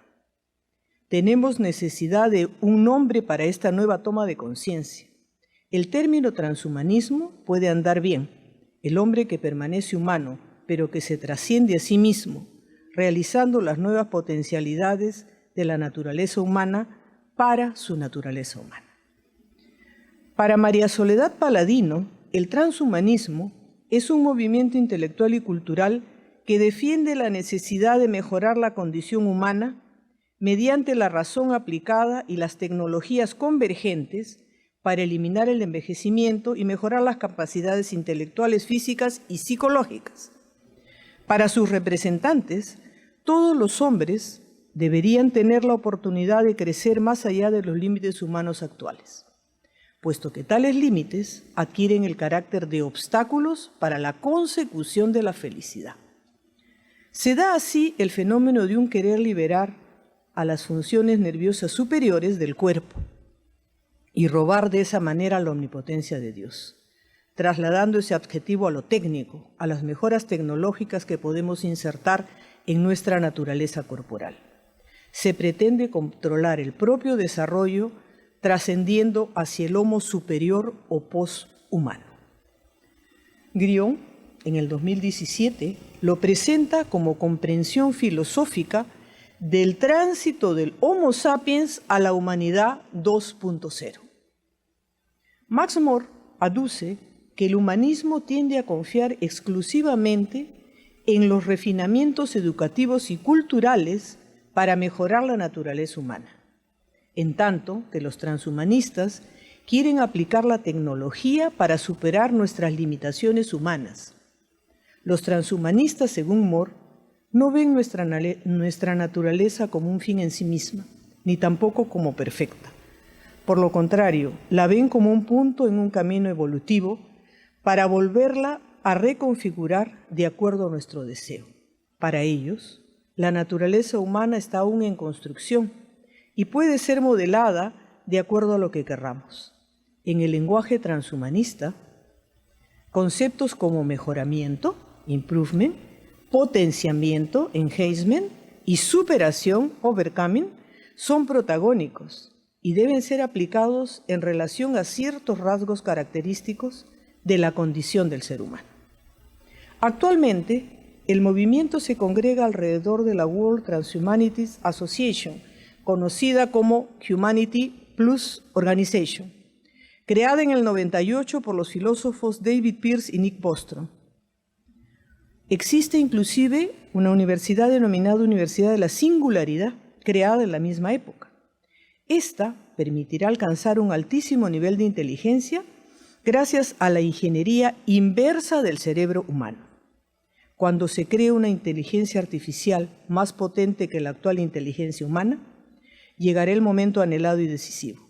Tenemos necesidad de un nombre para esta nueva toma de conciencia. El término transhumanismo puede andar bien. El hombre que permanece humano, pero que se trasciende a sí mismo, realizando las nuevas potencialidades de la naturaleza humana para su naturaleza humana. Para María Soledad Paladino, el transhumanismo es un movimiento intelectual y cultural que defiende la necesidad de mejorar la condición humana mediante la razón aplicada y las tecnologías convergentes para eliminar el envejecimiento y mejorar las capacidades intelectuales, físicas y psicológicas. Para sus representantes, todos los hombres deberían tener la oportunidad de crecer más allá de los límites humanos actuales, puesto que tales límites adquieren el carácter de obstáculos para la consecución de la felicidad. Se da así el fenómeno de un querer liberar a las funciones nerviosas superiores del cuerpo y robar de esa manera la omnipotencia de Dios, trasladando ese adjetivo a lo técnico, a las mejoras tecnológicas que podemos insertar en nuestra naturaleza corporal. Se pretende controlar el propio desarrollo trascendiendo hacia el homo superior o poshumano. Grión, en el 2017, lo presenta como comprensión filosófica del tránsito del Homo sapiens a la humanidad 2.0. Max More aduce que el humanismo tiende a confiar exclusivamente en los refinamientos educativos y culturales para mejorar la naturaleza humana, en tanto que los transhumanistas quieren aplicar la tecnología para superar nuestras limitaciones humanas. Los transhumanistas, según More, no ven nuestra naturaleza como un fin en sí misma, ni tampoco como perfecta. Por lo contrario, la ven como un punto en un camino evolutivo para volverla a reconfigurar de acuerdo a nuestro deseo. Para ellos, la naturaleza humana está aún en construcción y puede ser modelada de acuerdo a lo que querramos. En el lenguaje transhumanista, conceptos como mejoramiento, improvement, potenciamiento, enhancement, y superación, overcoming, son protagónicos y deben ser aplicados en relación a ciertos rasgos característicos de la condición del ser humano. Actualmente, el movimiento se congrega alrededor de la World Transhumanities Association, conocida como Humanity Plus Organization, creada en el 98 por los filósofos David Pearce y Nick Bostrom. Existe inclusive una universidad denominada Universidad de la Singularidad, creada en la misma época. Esta permitirá alcanzar un altísimo nivel de inteligencia gracias a la ingeniería inversa del cerebro humano. Cuando se cree una inteligencia artificial más potente que la actual inteligencia humana, llegará el momento anhelado y decisivo: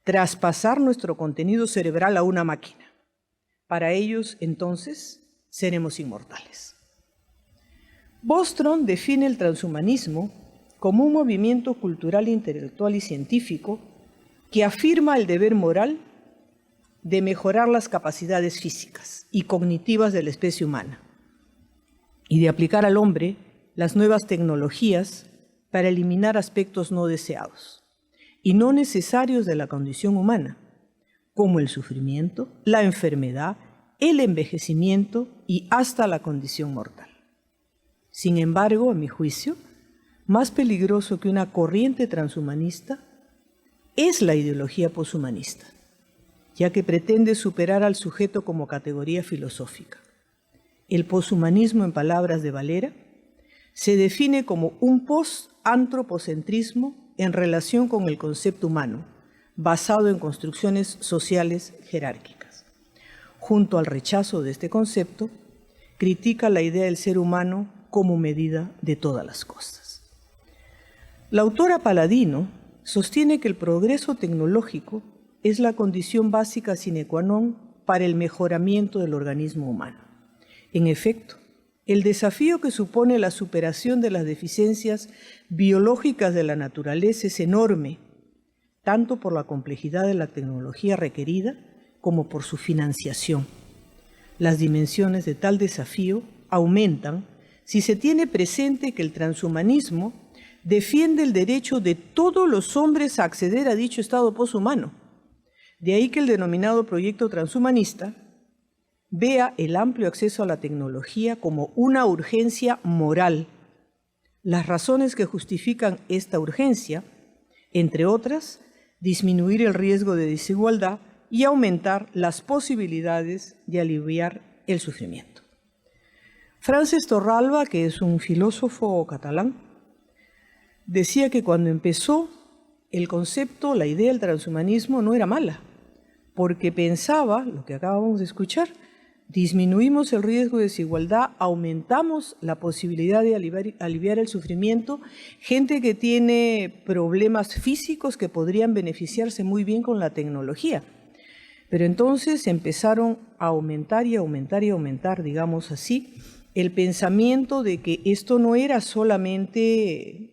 traspasar nuestro contenido cerebral a una máquina. Para ellos, entonces, seremos inmortales. Bostrom define el transhumanismo como un movimiento cultural, intelectual y científico que afirma el deber moral de mejorar las capacidades físicas y cognitivas de la especie humana y de aplicar al hombre las nuevas tecnologías para eliminar aspectos no deseados y no necesarios de la condición humana, como el sufrimiento, la enfermedad, el envejecimiento y hasta la condición mortal. Sin embargo, a mi juicio, más peligroso que una corriente transhumanista es la ideología poshumanista, ya que pretende superar al sujeto como categoría filosófica. El poshumanismo, en palabras de Valera, se define como un post-antropocentrismo en relación con el concepto humano, basado en construcciones sociales jerárquicas. Junto al rechazo de este concepto, critica la idea del ser humano como medida de todas las cosas. La autora Paladino sostiene que el progreso tecnológico es la condición básica sine qua non para el mejoramiento del organismo humano. En efecto, el desafío que supone la superación de las deficiencias biológicas de la naturaleza es enorme, tanto por la complejidad de la tecnología requerida como por su financiación. Las dimensiones de tal desafío aumentan si se tiene presente que el transhumanismo defiende el derecho de todos los hombres a acceder a dicho estado poshumano. De ahí que el denominado proyecto transhumanista vea el amplio acceso a la tecnología como una urgencia moral. Las razones que justifican esta urgencia, entre otras, disminuir el riesgo de desigualdad y aumentar las posibilidades de aliviar el sufrimiento. Francesc Torralba, que es un filósofo catalán, decía que cuando empezó el concepto, la idea del transhumanismo no era mala, porque pensaba, lo que acabamos de escuchar, disminuimos el riesgo de desigualdad, aumentamos la posibilidad de aliviar el sufrimiento, gente que tiene problemas físicos que podrían beneficiarse muy bien con la tecnología. Pero entonces empezaron a aumentar y aumentar y aumentar, digamos así, el pensamiento de que esto no era solamente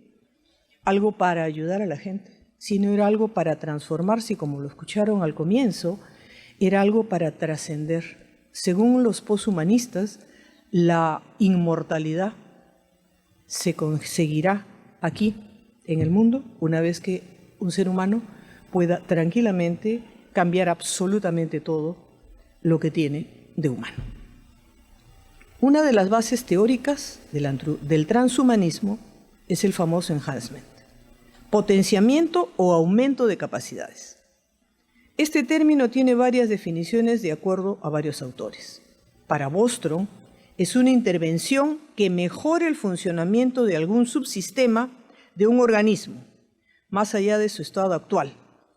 algo para ayudar a la gente, sino era algo para transformarse, y como lo escucharon al comienzo, era algo para trascender. Según los poshumanistas, la inmortalidad se conseguirá aquí, en el mundo, una vez que un ser humano pueda tranquilamente cambiar absolutamente todo lo que tiene de humano. Una de las bases teóricas del transhumanismo es el famoso enhancement, potenciamiento o aumento de capacidades. Este término tiene varias definiciones de acuerdo a varios autores. Para Bostrom, es una intervención que mejore el funcionamiento de algún subsistema de un organismo, más allá de su estado actual,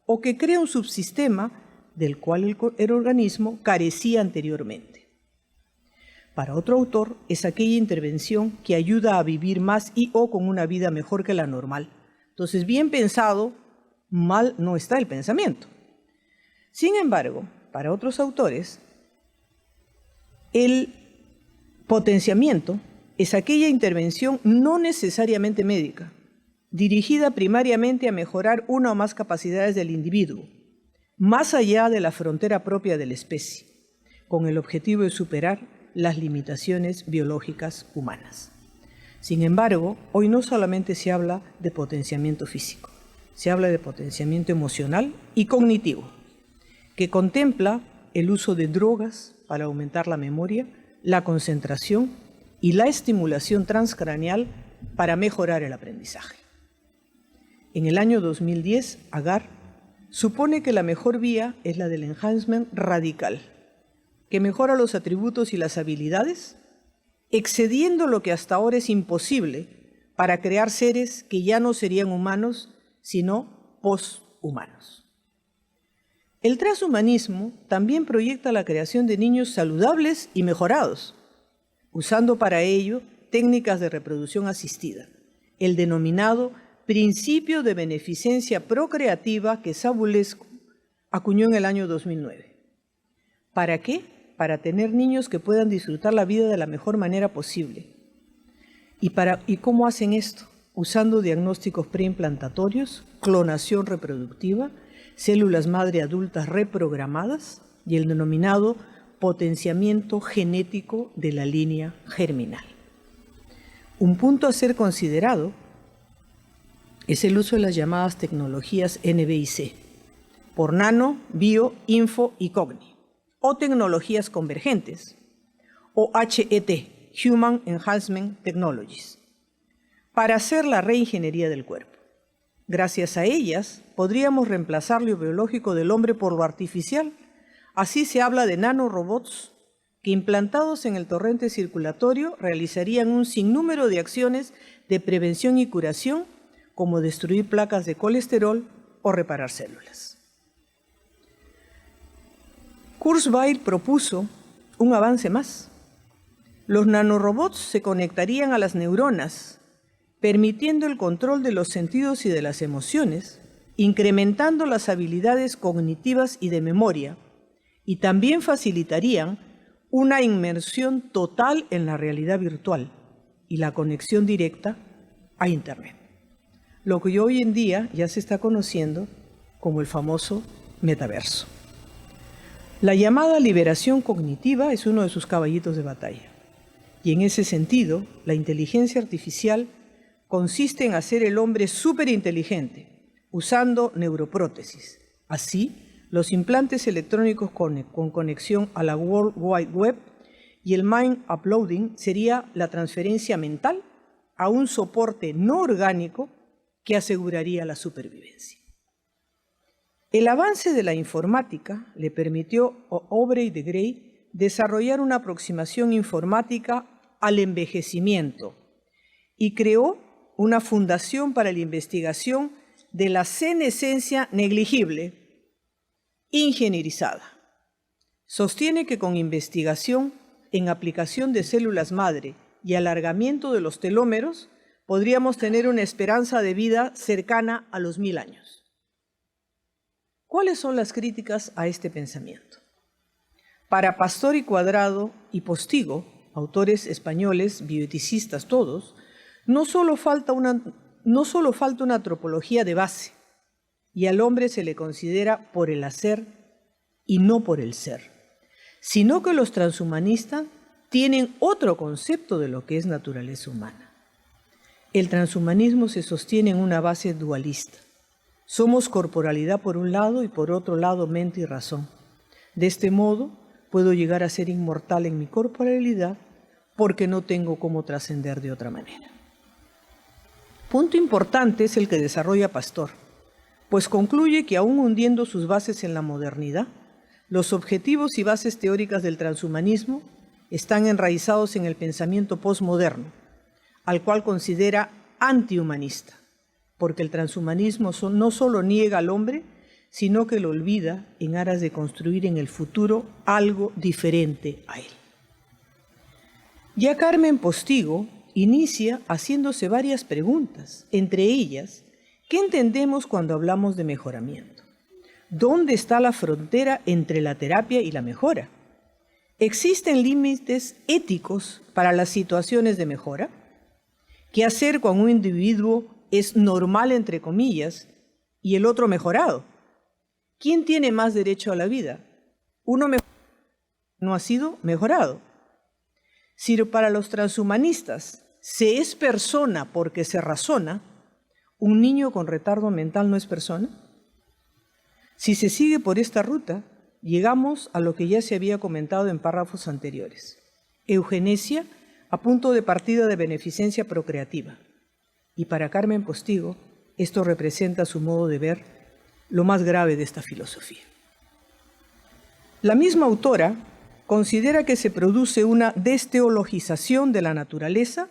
o que crea un subsistema del cual el organismo carecía anteriormente. Para otro autor, es aquella intervención que ayuda a vivir más y o con una vida mejor que la normal. Entonces, bien pensado, mal no está el pensamiento. Sin embargo, para otros autores, el potenciamiento es aquella intervención no necesariamente médica, dirigida primariamente a mejorar una o más capacidades del individuo, más allá de la frontera propia de la especie, con el objetivo de superar las limitaciones biológicas humanas. Sin embargo, hoy no solamente se habla de potenciamiento físico, se habla de potenciamiento emocional y cognitivo, que contempla el uso de drogas para aumentar la memoria, la concentración y la estimulación transcraneal para mejorar el aprendizaje. En el año 2010, Agar supone que la mejor vía es la del enhancement radical, que mejora los atributos y las habilidades, excediendo lo que hasta ahora es imposible para crear seres que ya no serían humanos, sino posthumanos. El transhumanismo también proyecta la creación de niños saludables y mejorados, usando para ello técnicas de reproducción asistida, el denominado principio de beneficencia procreativa que Savulescu acuñó en el año 2009. ¿Para qué? Para tener niños que puedan disfrutar la vida de la mejor manera posible. ¿Y cómo hacen esto? Usando diagnósticos preimplantatorios, clonación reproductiva, células madre adultas reprogramadas y el denominado potenciamiento genético de la línea germinal. Un punto a ser considerado es el uso de las llamadas tecnologías NB+C, por nano, bio, info y cogni, o tecnologías convergentes, o HET, Human Enhancement Technologies, para hacer la reingeniería del cuerpo. Gracias a ellas, podríamos reemplazar lo biológico del hombre por lo artificial. Así se habla de nanorobots que implantados en el torrente circulatorio realizarían un sinnúmero de acciones de prevención y curación, como destruir placas de colesterol o reparar células. Kurzweil propuso un avance más. Los nanorobots se conectarían a las neuronas, permitiendo el control de los sentidos y de las emociones, incrementando las habilidades cognitivas y de memoria, y también facilitarían una inmersión total en la realidad virtual y la conexión directa a Internet, lo que hoy en día ya se está conociendo como el famoso metaverso. La llamada liberación cognitiva es uno de sus caballitos de batalla, y en ese sentido, la inteligencia artificial consiste en hacer el hombre superinteligente, usando neuroprótesis. Así, los implantes electrónicos con conexión a la World Wide Web y el mind uploading sería la transferencia mental a un soporte no orgánico que aseguraría la supervivencia. El avance de la informática le permitió a Aubrey de Grey desarrollar una aproximación informática al envejecimiento y creó una fundación para la investigación de la senescencia negligible ingenierizada. Sostiene que con investigación en aplicación de células madre y alargamiento de los telómeros podríamos tener una esperanza de vida cercana a los 1000 años. ¿Cuáles son las críticas a este pensamiento? Para Pastor y Cuadrado y Postigo, autores españoles, bioeticistas todos, no solo falta una antropología de base, y al hombre se le considera por el hacer y no por el ser, sino que los transhumanistas tienen otro concepto de lo que es naturaleza humana. El transhumanismo se sostiene en una base dualista. Somos corporalidad por un lado y por otro lado mente y razón. De este modo, puedo llegar a ser inmortal en mi corporalidad porque no tengo cómo trascender de otra manera. Punto importante es el que desarrolla Pastor, pues concluye que aún hundiendo sus bases en la modernidad, los objetivos y bases teóricas del transhumanismo están enraizados en el pensamiento postmoderno, al cual considera antihumanista, porque el transhumanismo no solo niega al hombre, sino que lo olvida en aras de construir en el futuro algo diferente a él. Ya Carmen Postigo inicia haciéndose varias preguntas, entre ellas, ¿qué entendemos cuando hablamos de mejoramiento? ¿Dónde está la frontera entre la terapia y la mejora? ¿Existen límites éticos para las situaciones de mejora? ¿Qué hacer cuando un individuo es normal, entre comillas, y el otro mejorado? ¿Quién tiene más derecho a la vida? Uno no ha sido mejorado. Si para los transhumanistas se es persona porque se razona, ¿un niño con retardo mental no es persona? Si se sigue por esta ruta, llegamos a lo que ya se había comentado en párrafos anteriores. Eugenesia a punto de partida de beneficencia procreativa. Y para Carmen Postigo, esto representa a su modo de ver lo más grave de esta filosofía. La misma autora considera que se produce una desteologización de la naturaleza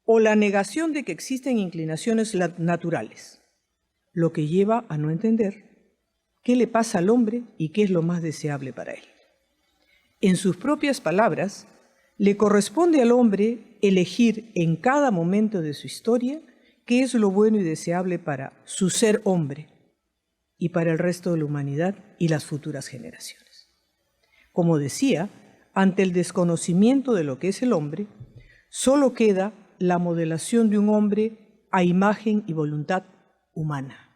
o la negación de que existen inclinaciones naturales, lo que lleva a no entender qué le pasa al hombre y qué es lo más deseable para él. En sus propias palabras, le corresponde al hombre elegir en cada momento de su historia qué es lo bueno y deseable para su ser hombre y para el resto de la humanidad y las futuras generaciones. Como decía, ante el desconocimiento de lo que es el hombre, solo queda la modelación de un hombre a imagen y voluntad humana.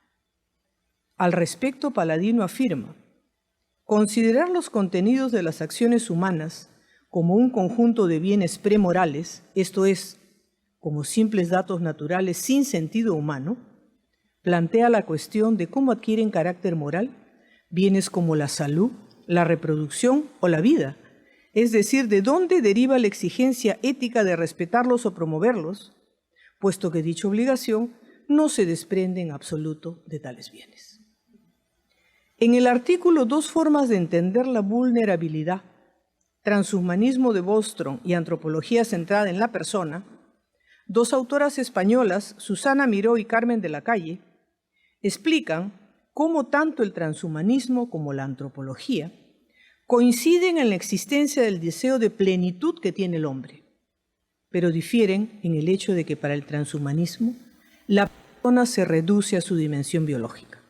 Al respecto, Paladino afirma, considerar los contenidos de las acciones humanas como un conjunto de bienes premorales, esto es, como simples datos naturales sin sentido humano, plantea la cuestión de cómo adquieren carácter moral bienes como la salud, la reproducción o la vida, es decir, de dónde deriva la exigencia ética de respetarlos o promoverlos, puesto que dicha obligación no se desprende en absoluto de tales bienes. En el artículo Dos formas de entender la vulnerabilidad, transhumanismo de Bostrom y antropología centrada en la persona, dos autoras españolas, Susana Miró y Carmen de la Calle, explican cómo tanto el transhumanismo como la antropología coinciden en la existencia del deseo de plenitud que tiene el hombre, pero difieren en el hecho de que para el transhumanismo la persona se reduce a su dimensión biológica.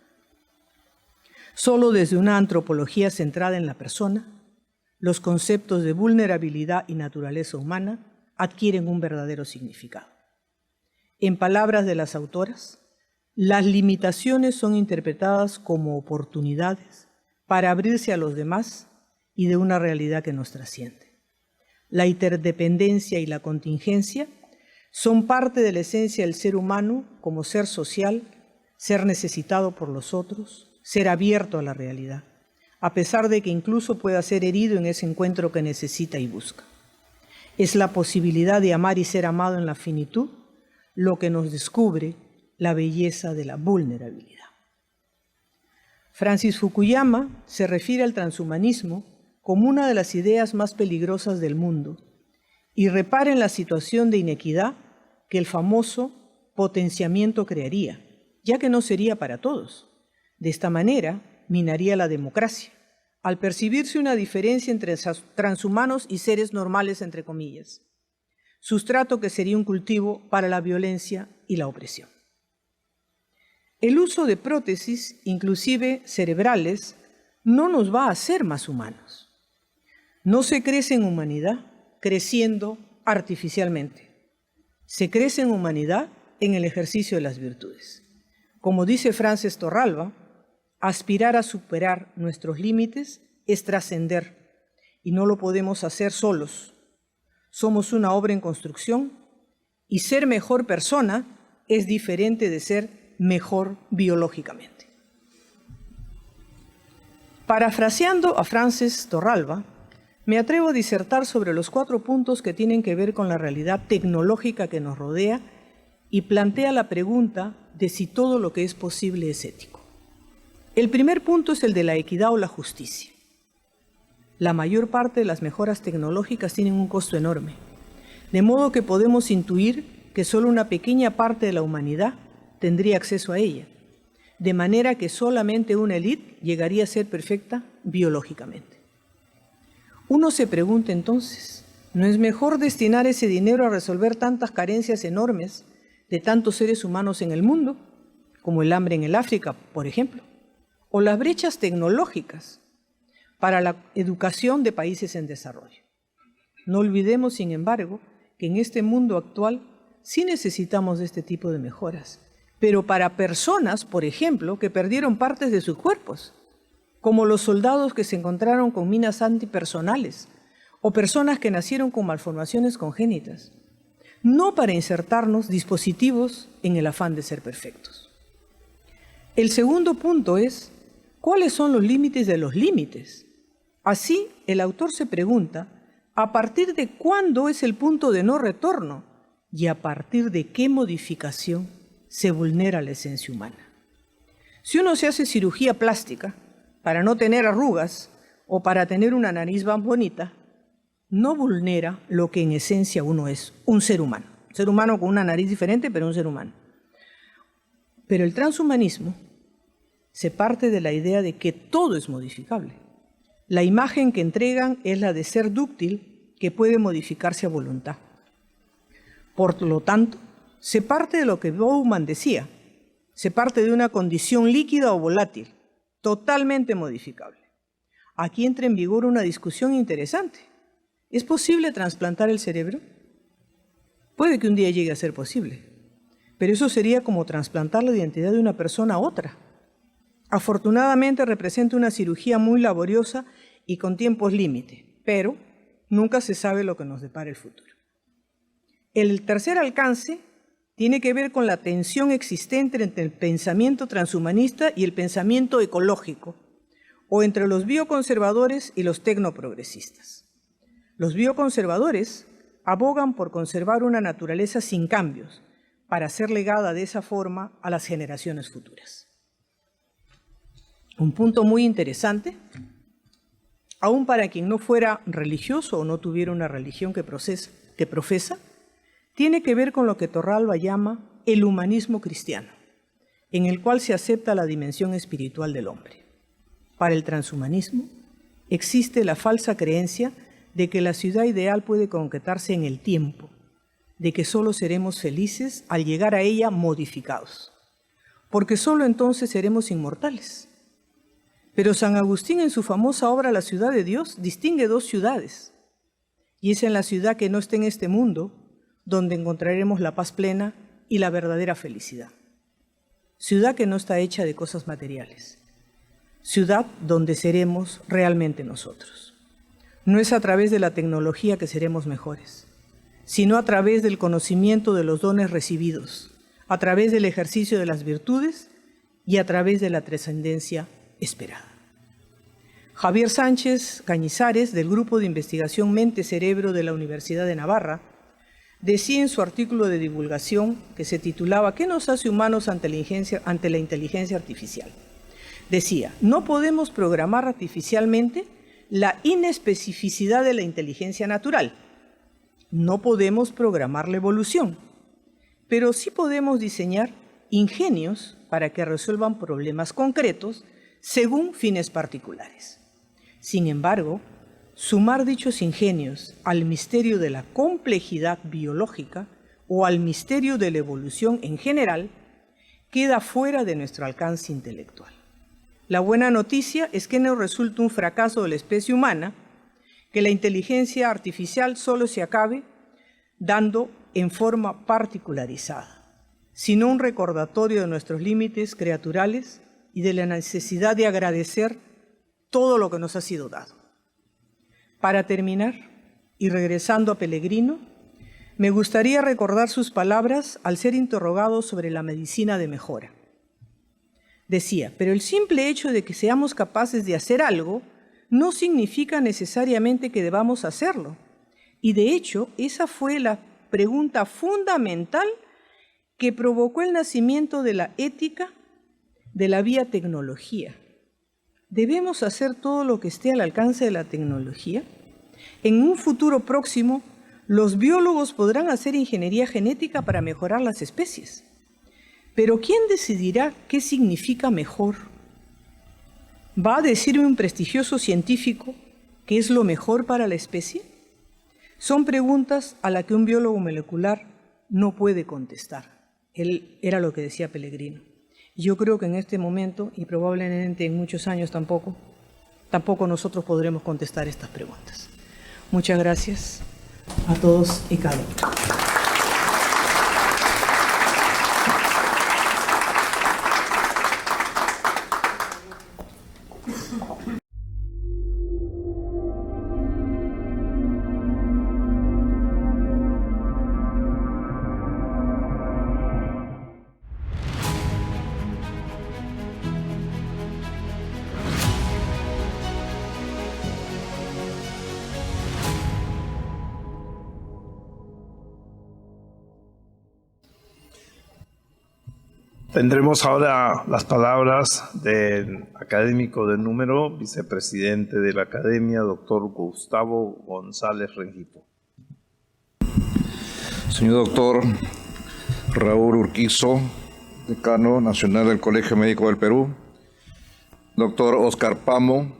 Solo desde una antropología centrada en la persona, los conceptos de vulnerabilidad y naturaleza humana adquieren un verdadero significado. En palabras de las autoras, las limitaciones son interpretadas como oportunidades para abrirse a los demás y de una realidad que nos trasciende. La interdependencia y la contingencia son parte de la esencia del ser humano como ser social, ser necesitado por los otros, ser abierto a la realidad, a pesar de que incluso pueda ser herido en ese encuentro que necesita y busca. Es la posibilidad de amar y ser amado en la finitud lo que nos descubre la belleza de la vulnerabilidad. Francis Fukuyama se refiere al transhumanismo como una de las ideas más peligrosas del mundo y repara en la situación de inequidad que el famoso potenciamiento crearía, ya que no sería para todos. De esta manera, minaría la democracia, al percibirse una diferencia entre transhumanos y seres normales, entre comillas, sustrato que sería un cultivo para la violencia y la opresión. El uso de prótesis, inclusive cerebrales, no nos va a hacer más humanos. No se crece en humanidad creciendo artificialmente. Se crece en humanidad en el ejercicio de las virtudes. Como dice Frances Torralba, aspirar a superar nuestros límites es trascender, y no lo podemos hacer solos. Somos una obra en construcción, y ser mejor persona es diferente de ser mejor biológicamente. Parafraseando a Frances Torralba, me atrevo a disertar sobre los 4 puntos que tienen que ver con la realidad tecnológica que nos rodea y plantea la pregunta de si todo lo que es posible es ético. El primer punto es el de la equidad o la justicia. La mayor parte de las mejoras tecnológicas tienen un costo enorme, de modo que podemos intuir que solo una pequeña parte de la humanidad tendría acceso a ella, de manera que solamente una élite llegaría a ser perfecta biológicamente. Uno se pregunta entonces, ¿no es mejor destinar ese dinero a resolver tantas carencias enormes de tantos seres humanos en el mundo, como el hambre en el África, por ejemplo, o las brechas tecnológicas para la educación de países en desarrollo? No olvidemos, sin embargo, que en este mundo actual sí necesitamos de este tipo de mejoras, pero para personas, por ejemplo, que perdieron partes de sus cuerpos, como los soldados que se encontraron con minas antipersonales o personas que nacieron con malformaciones congénitas, no para insertarnos dispositivos en el afán de ser perfectos. El segundo punto es, ¿cuáles son los límites de los límites? Así, el autor se pregunta, ¿a partir de cuándo es el punto de no retorno? ¿Y a partir de qué modificación se vulnera la esencia humana? Si uno se hace cirugía plástica para no tener arrugas o para tener una nariz más bonita, no vulnera lo que en esencia uno es, un ser humano. Un ser humano con una nariz diferente, pero un ser humano. Pero el transhumanismo se parte de la idea de que todo es modificable. La imagen que entregan es la de ser dúctil que puede modificarse a voluntad. Por lo tanto, se parte de lo que Bauman decía, se parte de una condición líquida o volátil, totalmente modificable. Aquí entra en vigor una discusión interesante. ¿Es posible trasplantar el cerebro? Puede que un día llegue a ser posible, pero eso sería como trasplantar la identidad de una persona a otra. Afortunadamente representa una cirugía muy laboriosa y con tiempos límite, pero nunca se sabe lo que nos depara el futuro. El tercer alcance tiene que ver con la tensión existente entre el pensamiento transhumanista y el pensamiento ecológico, o entre los bioconservadores y los tecnoprogresistas. Los bioconservadores abogan por conservar una naturaleza sin cambios, para ser legada de esa forma a las generaciones futuras. Un punto muy interesante, aun para quien no fuera religioso o no tuviera una religión que profesa, tiene que ver con lo que Torralba llama el humanismo cristiano, en el cual se acepta la dimensión espiritual del hombre. Para el transhumanismo existe la falsa creencia de que la ciudad ideal puede concretarse en el tiempo, de que solo seremos felices al llegar a ella modificados, porque solo entonces seremos inmortales. Pero San Agustín en su famosa obra La ciudad de Dios distingue 2 ciudades, y es en la ciudad que no está en este mundo donde encontraremos la paz plena y la verdadera felicidad. Ciudad que no está hecha de cosas materiales. Ciudad donde seremos realmente nosotros. No es a través de la tecnología que seremos mejores, sino a través del conocimiento de los dones recibidos, a través del ejercicio de las virtudes y a través de la trascendencia esperada. Javier Sánchez Cañizares, del Grupo de Investigación Mente-Cerebro de la Universidad de Navarra, decía en su artículo de divulgación que se titulaba ¿Qué nos hace humanos ante la inteligencia artificial? Decía, no podemos programar artificialmente la inespecificidad de la inteligencia natural. No podemos programar la evolución, pero sí podemos diseñar ingenios para que resuelvan problemas concretos según fines particulares. Sin embargo, sumar dichos ingenios al misterio de la complejidad biológica o al misterio de la evolución en general queda fuera de nuestro alcance intelectual. La buena noticia es que no resulta un fracaso de la especie humana que la inteligencia artificial solo se acabe dando en forma particularizada, sino un recordatorio de nuestros límites creaturales y de la necesidad de agradecer todo lo que nos ha sido dado. Para terminar, y regresando a Pellegrino, me gustaría recordar sus palabras al ser interrogado sobre la medicina de mejora. Decía, pero el simple hecho de que seamos capaces de hacer algo no significa necesariamente que debamos hacerlo. Y de hecho, esa fue la pregunta fundamental que provocó el nacimiento de la ética de la biotecnología. ¿Debemos hacer todo lo que esté al alcance de la tecnología? En un futuro próximo, los biólogos podrán hacer ingeniería genética para mejorar las especies. Pero ¿quién decidirá qué significa mejor? ¿Va a decirme un prestigioso científico qué es lo mejor para la especie? Son preguntas a las que un biólogo molecular no puede contestar. Él era lo que decía Pellegrino. Yo creo que en este momento, y probablemente en muchos años tampoco nosotros podremos contestar estas preguntas. Muchas gracias a todos y cada uno. Tendremos ahora las palabras del académico de número, vicepresidente de la Academia, doctor Gustavo González Rengifo. Señor doctor Raúl Urquizo, decano nacional del Colegio Médico del Perú. Doctor Oscar Pamo,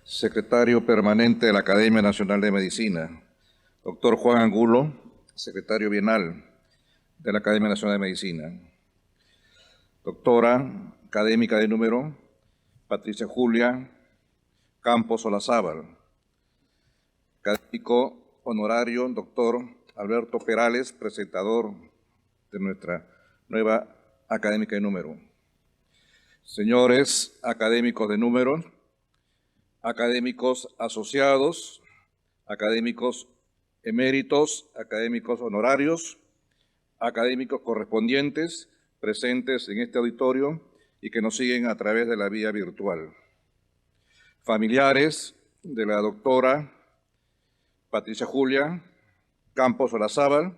secretario permanente de la Academia Nacional de Medicina. Doctor Juan Angulo, secretario bienal de la Academia Nacional de Medicina. Doctora académica de número, Patricia Julia Campos Olazábal. Académico honorario, doctor Alberto Perales, presentador de nuestra nueva académica de número. Señores académicos de número, académicos asociados, académicos eméritos, académicos honorarios, académicos correspondientes, presentes en este auditorio y que nos siguen a través de la vía virtual. Familiares de la doctora Patricia Julia Campos Olazábal,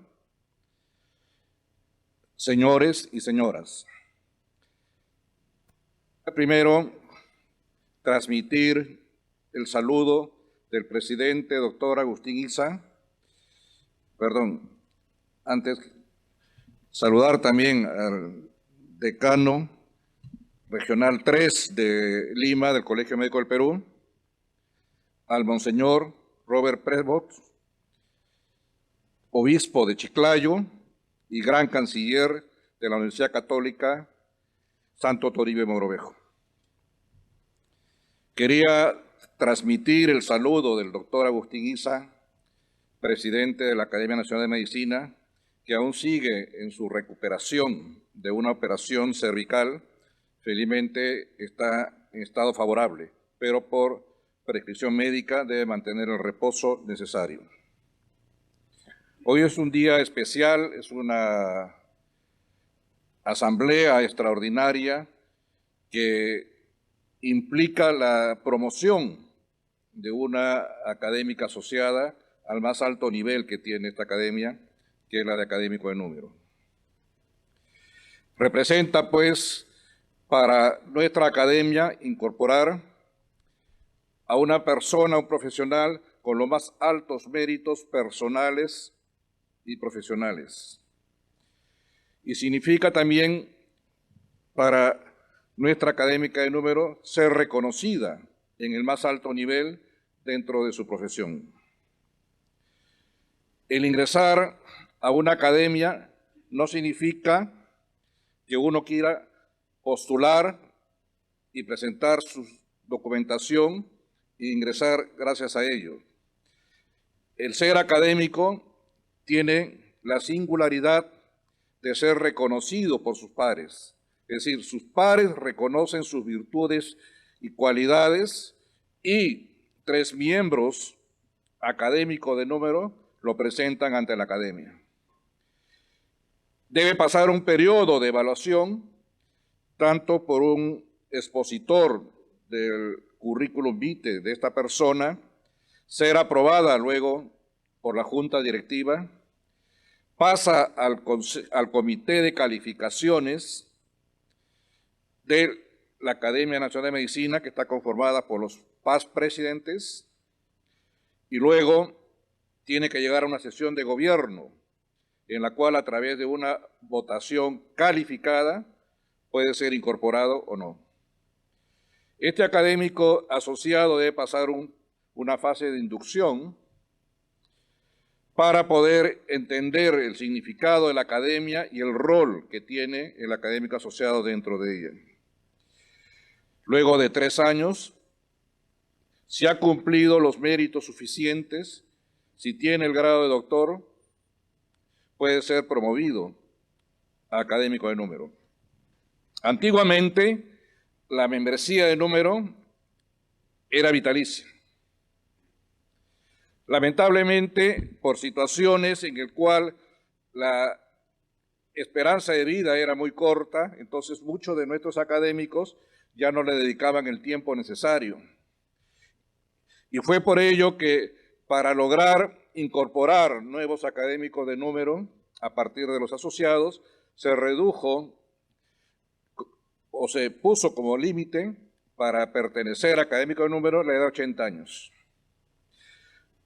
señores y señoras. Primero, transmitir el saludo del presidente, doctor Agustín Isa. Antes saludar también al decano regional 3 de Lima, del Colegio Médico del Perú, al monseñor Robert Presbot, obispo de Chiclayo y gran canciller de la Universidad Católica Santo Toribio Mogrovejo. Quería transmitir el saludo del doctor Agustín Isa, presidente de la Academia Nacional de Medicina, que aún sigue en su recuperación de una operación cervical. Felizmente está en estado favorable, pero por prescripción médica debe mantener el reposo necesario. Hoy es un día especial, es una asamblea extraordinaria que implica la promoción de una académica asociada al más alto nivel que tiene esta academia, que es la de académico de número. Representa, pues, para nuestra academia incorporar a una persona, un profesional, con los más altos méritos personales y profesionales. Y significa también para nuestra académica de número ser reconocida en el más alto nivel dentro de su profesión. El ingresar a una academia no significa que uno quiera postular y presentar su documentación e ingresar gracias a ello. El ser académico tiene la singularidad de ser reconocido por sus pares. Es decir, sus pares reconocen sus virtudes y cualidades y 3 miembros académicos de número lo presentan ante la academia. Debe pasar un periodo de evaluación, tanto por un expositor del currículum vitae de esta persona, ser aprobada luego por la Junta Directiva, pasa al Comité de Calificaciones de la Academia Nacional de Medicina, que está conformada por los past presidentes, y luego tiene que llegar a una sesión de gobierno, en la cual a través de una votación calificada puede ser incorporado o no. Este académico asociado debe pasar una fase de inducción para poder entender el significado de la academia y el rol que tiene el académico asociado dentro de ella. Luego de 3 años, si ha cumplido los méritos suficientes, si tiene el grado de doctor, puede ser promovido a académico de número. Antiguamente, la membresía de número era vitalicia. Lamentablemente, por situaciones en las cuales la esperanza de vida era muy corta, entonces muchos de nuestros académicos ya no le dedicaban el tiempo necesario. Y fue por ello que para lograr incorporar nuevos académicos de número a partir de los asociados, se redujo o se puso como límite para pertenecer a académico de número la edad de 80 años.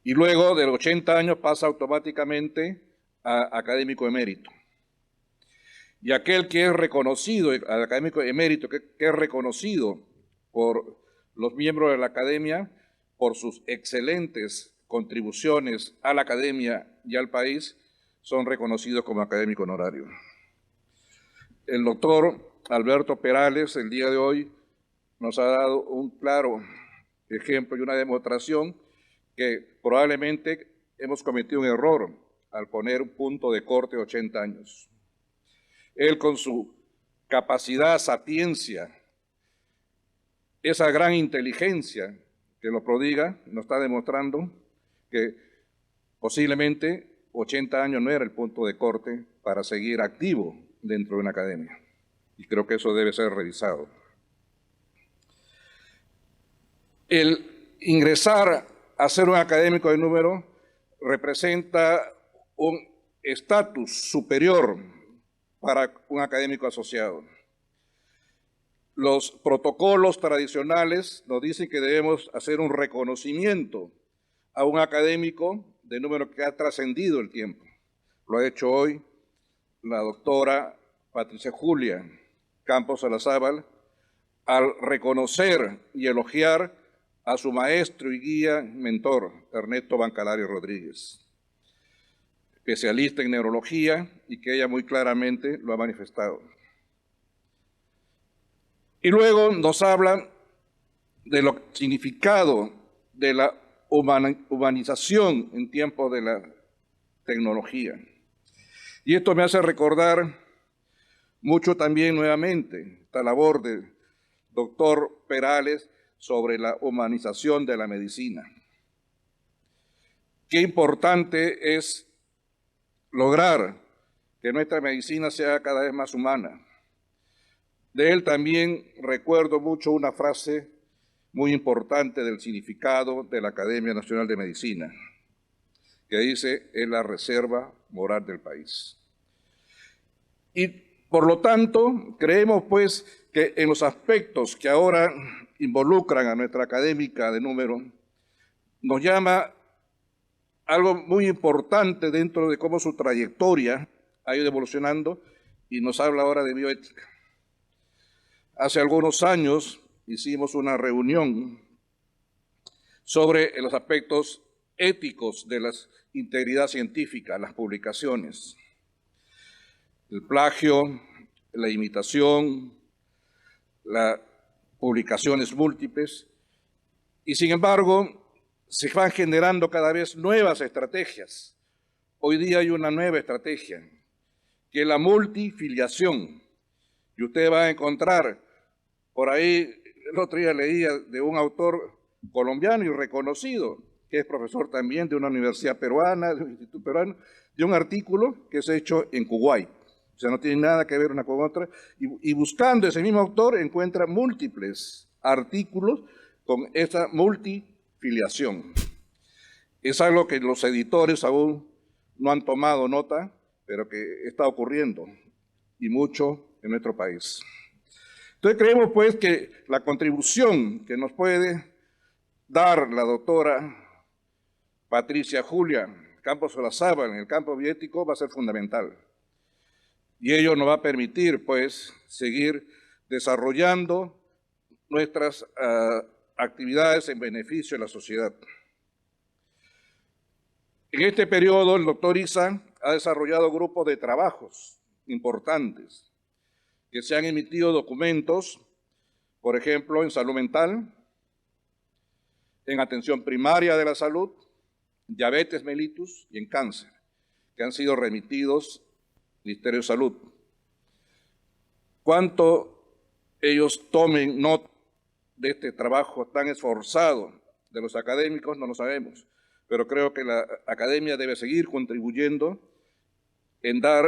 Y luego de los 80 años pasa automáticamente a académico emérito. Y aquel que es reconocido, el académico emérito, que es reconocido por los miembros de la academia por sus excelentes contribuciones a la academia y al país, son reconocidos como académico honorario. El doctor Alberto Perales, el día de hoy, nos ha dado un claro ejemplo y una demostración que probablemente hemos cometido un error al poner un punto de corte de 80 años. Él, con su capacidad, sapiencia, esa gran inteligencia que lo prodiga, nos está demostrando que posiblemente 80 años no era el punto de corte para seguir activo dentro de una academia. Y creo que eso debe ser revisado. El ingresar a ser un académico de número representa un estatus superior para un académico asociado. Los protocolos tradicionales nos dicen que debemos hacer un reconocimiento a un académico de número que ha trascendido el tiempo. Lo ha hecho hoy la doctora Patricia Julia Campos Olazábal al reconocer y elogiar a su maestro y guía, mentor, Ernesto Bancalari Rodríguez, especialista en neurología y que ella muy claramente lo ha manifestado. Y luego nos habla de lo significado de la humanización en tiempos de la tecnología. Y esto me hace recordar mucho también nuevamente esta labor del doctor Perales sobre la humanización de la medicina. Qué importante es lograr que nuestra medicina sea cada vez más humana. De él también recuerdo mucho una frase muy importante del significado de la Academia Nacional de Medicina, que dice, es la reserva moral del país. Y por lo tanto, creemos pues que en los aspectos que ahora involucran a nuestra académica de número, nos llama algo muy importante dentro de cómo su trayectoria ha ido evolucionando y nos habla ahora de bioética. Hace algunos años hicimos una reunión sobre los aspectos éticos de la integridad científica, las publicaciones, el plagio, la imitación, las publicaciones múltiples, y sin embargo se van generando cada vez nuevas estrategias. Hoy día hay una nueva estrategia, que es la multifiliación, y usted va a encontrar por ahí, el otro día leía de un autor colombiano y reconocido, que es profesor también de una universidad peruana, de un instituto peruano, de un artículo que es hecho en Kuwait. O sea, no tiene nada que ver una con otra. Y buscando ese mismo autor encuentra múltiples artículos con esa multifiliación. Es algo que los editores aún no han tomado nota, pero que está ocurriendo, y mucho en nuestro país. Entonces creemos pues que la contribución que nos puede dar la doctora Patricia Julia Campos Olazábal en el campo bioético va a ser fundamental. Y ello nos va a permitir pues seguir desarrollando nuestras actividades en beneficio de la sociedad. En este periodo el doctor Isa ha desarrollado grupos de trabajos importantes, que se han emitido documentos, por ejemplo, en salud mental, en atención primaria de la salud, diabetes mellitus y en cáncer, que han sido remitidos al Ministerio de Salud. Cuánto ellos tomen nota de este trabajo tan esforzado de los académicos no lo sabemos, pero creo que la academia debe seguir contribuyendo en dar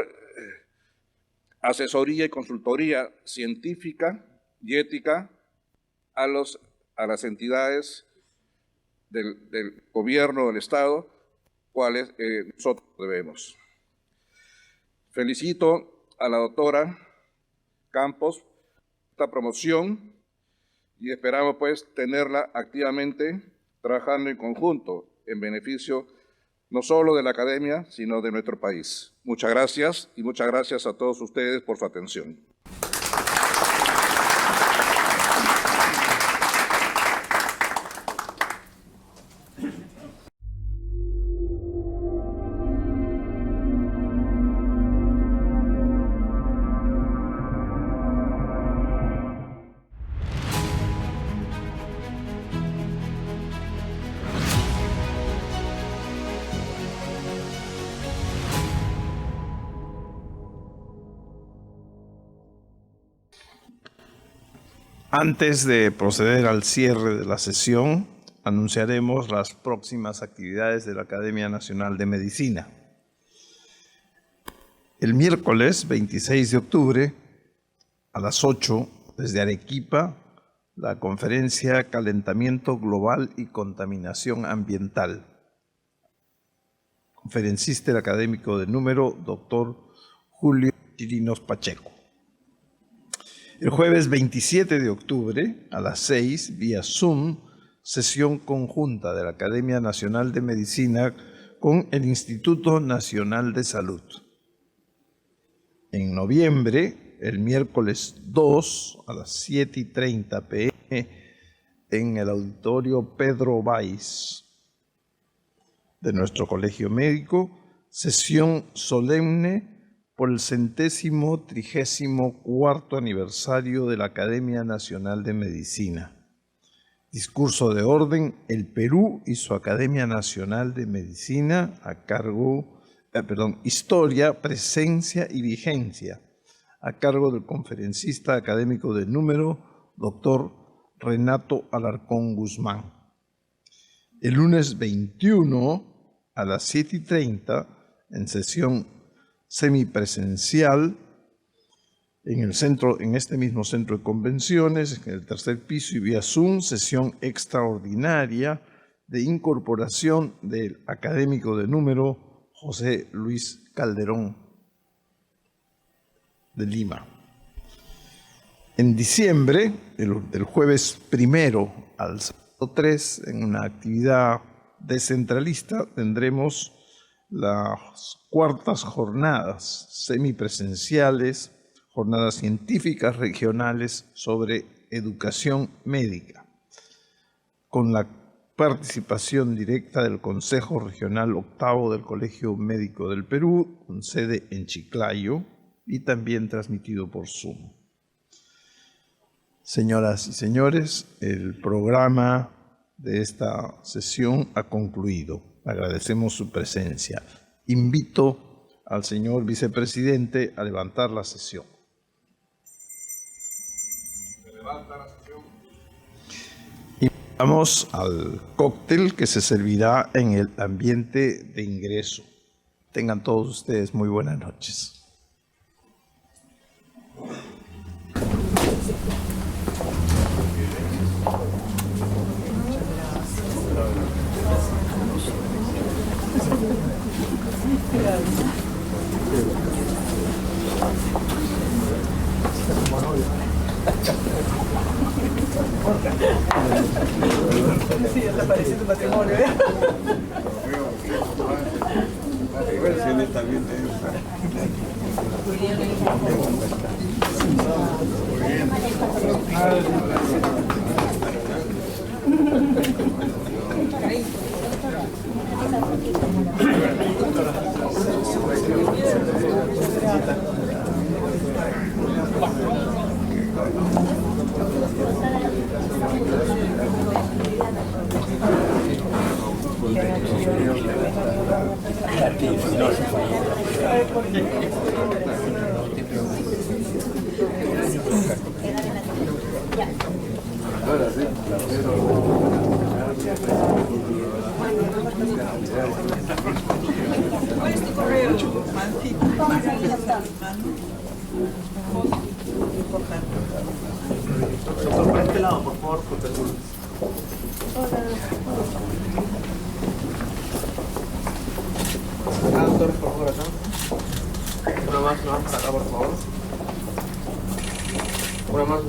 asesoría y consultoría científica y ética a las entidades del gobierno del Estado, cuales nosotros debemos. Felicito a la doctora Campos por esta promoción y esperamos pues tenerla activamente trabajando en conjunto en beneficio no solo de la academia, sino de nuestro país. Muchas gracias y muchas gracias a todos ustedes por su atención. Antes de proceder al cierre de la sesión, anunciaremos las próximas actividades de la Academia Nacional de Medicina. El miércoles 26 de octubre, a las 8, desde Arequipa, la conferencia Calentamiento Global y Contaminación Ambiental. Conferencista el académico de número, doctor Julio Chirinos Pacheco. El jueves 27 de octubre, a las 6, vía Zoom, sesión conjunta de la Academia Nacional de Medicina con el Instituto Nacional de Salud. En noviembre, el miércoles 2, a las 7:30 p.m., en el auditorio Pedro Valls de nuestro Colegio Médico, sesión solemne por el 134º aniversario de la Academia Nacional de Medicina. Discurso de orden, el Perú y su Academia Nacional de Medicina a cargo, Historia, Presencia y Vigencia, a cargo del conferencista académico de número, doctor Renato Alarcón Guzmán. El lunes 21 a las 7:30, en sesión semipresencial, en este mismo centro de convenciones, en el tercer piso y vía Zoom, sesión extraordinaria de incorporación del académico de número José Luis Calderón de Lima. En diciembre, del jueves 1 al sábado 3, en una actividad descentralista, tendremos las cuartas jornadas semipresenciales jornadas científicas regionales sobre educación médica, con la participación directa del Consejo Regional Octavo del Colegio Médico del Perú, con sede en Chiclayo y también transmitido por Zoom. Señoras y señores, el programa de esta sesión ha concluido. Agradecemos su presencia. Invito al señor vicepresidente a levantar la sesión. Se levanta la sesión. Invitamos al cóctel que se servirá en el ambiente de ingreso. Tengan todos ustedes muy buenas noches. Sí, ya te apareció tu matrimonio, ¿eh? ¿Cuál es tu correo? Doctor, por este lado, por favor, por favor. Acá, doctor, por favor, acá. Una más para acá, por favor. Una más.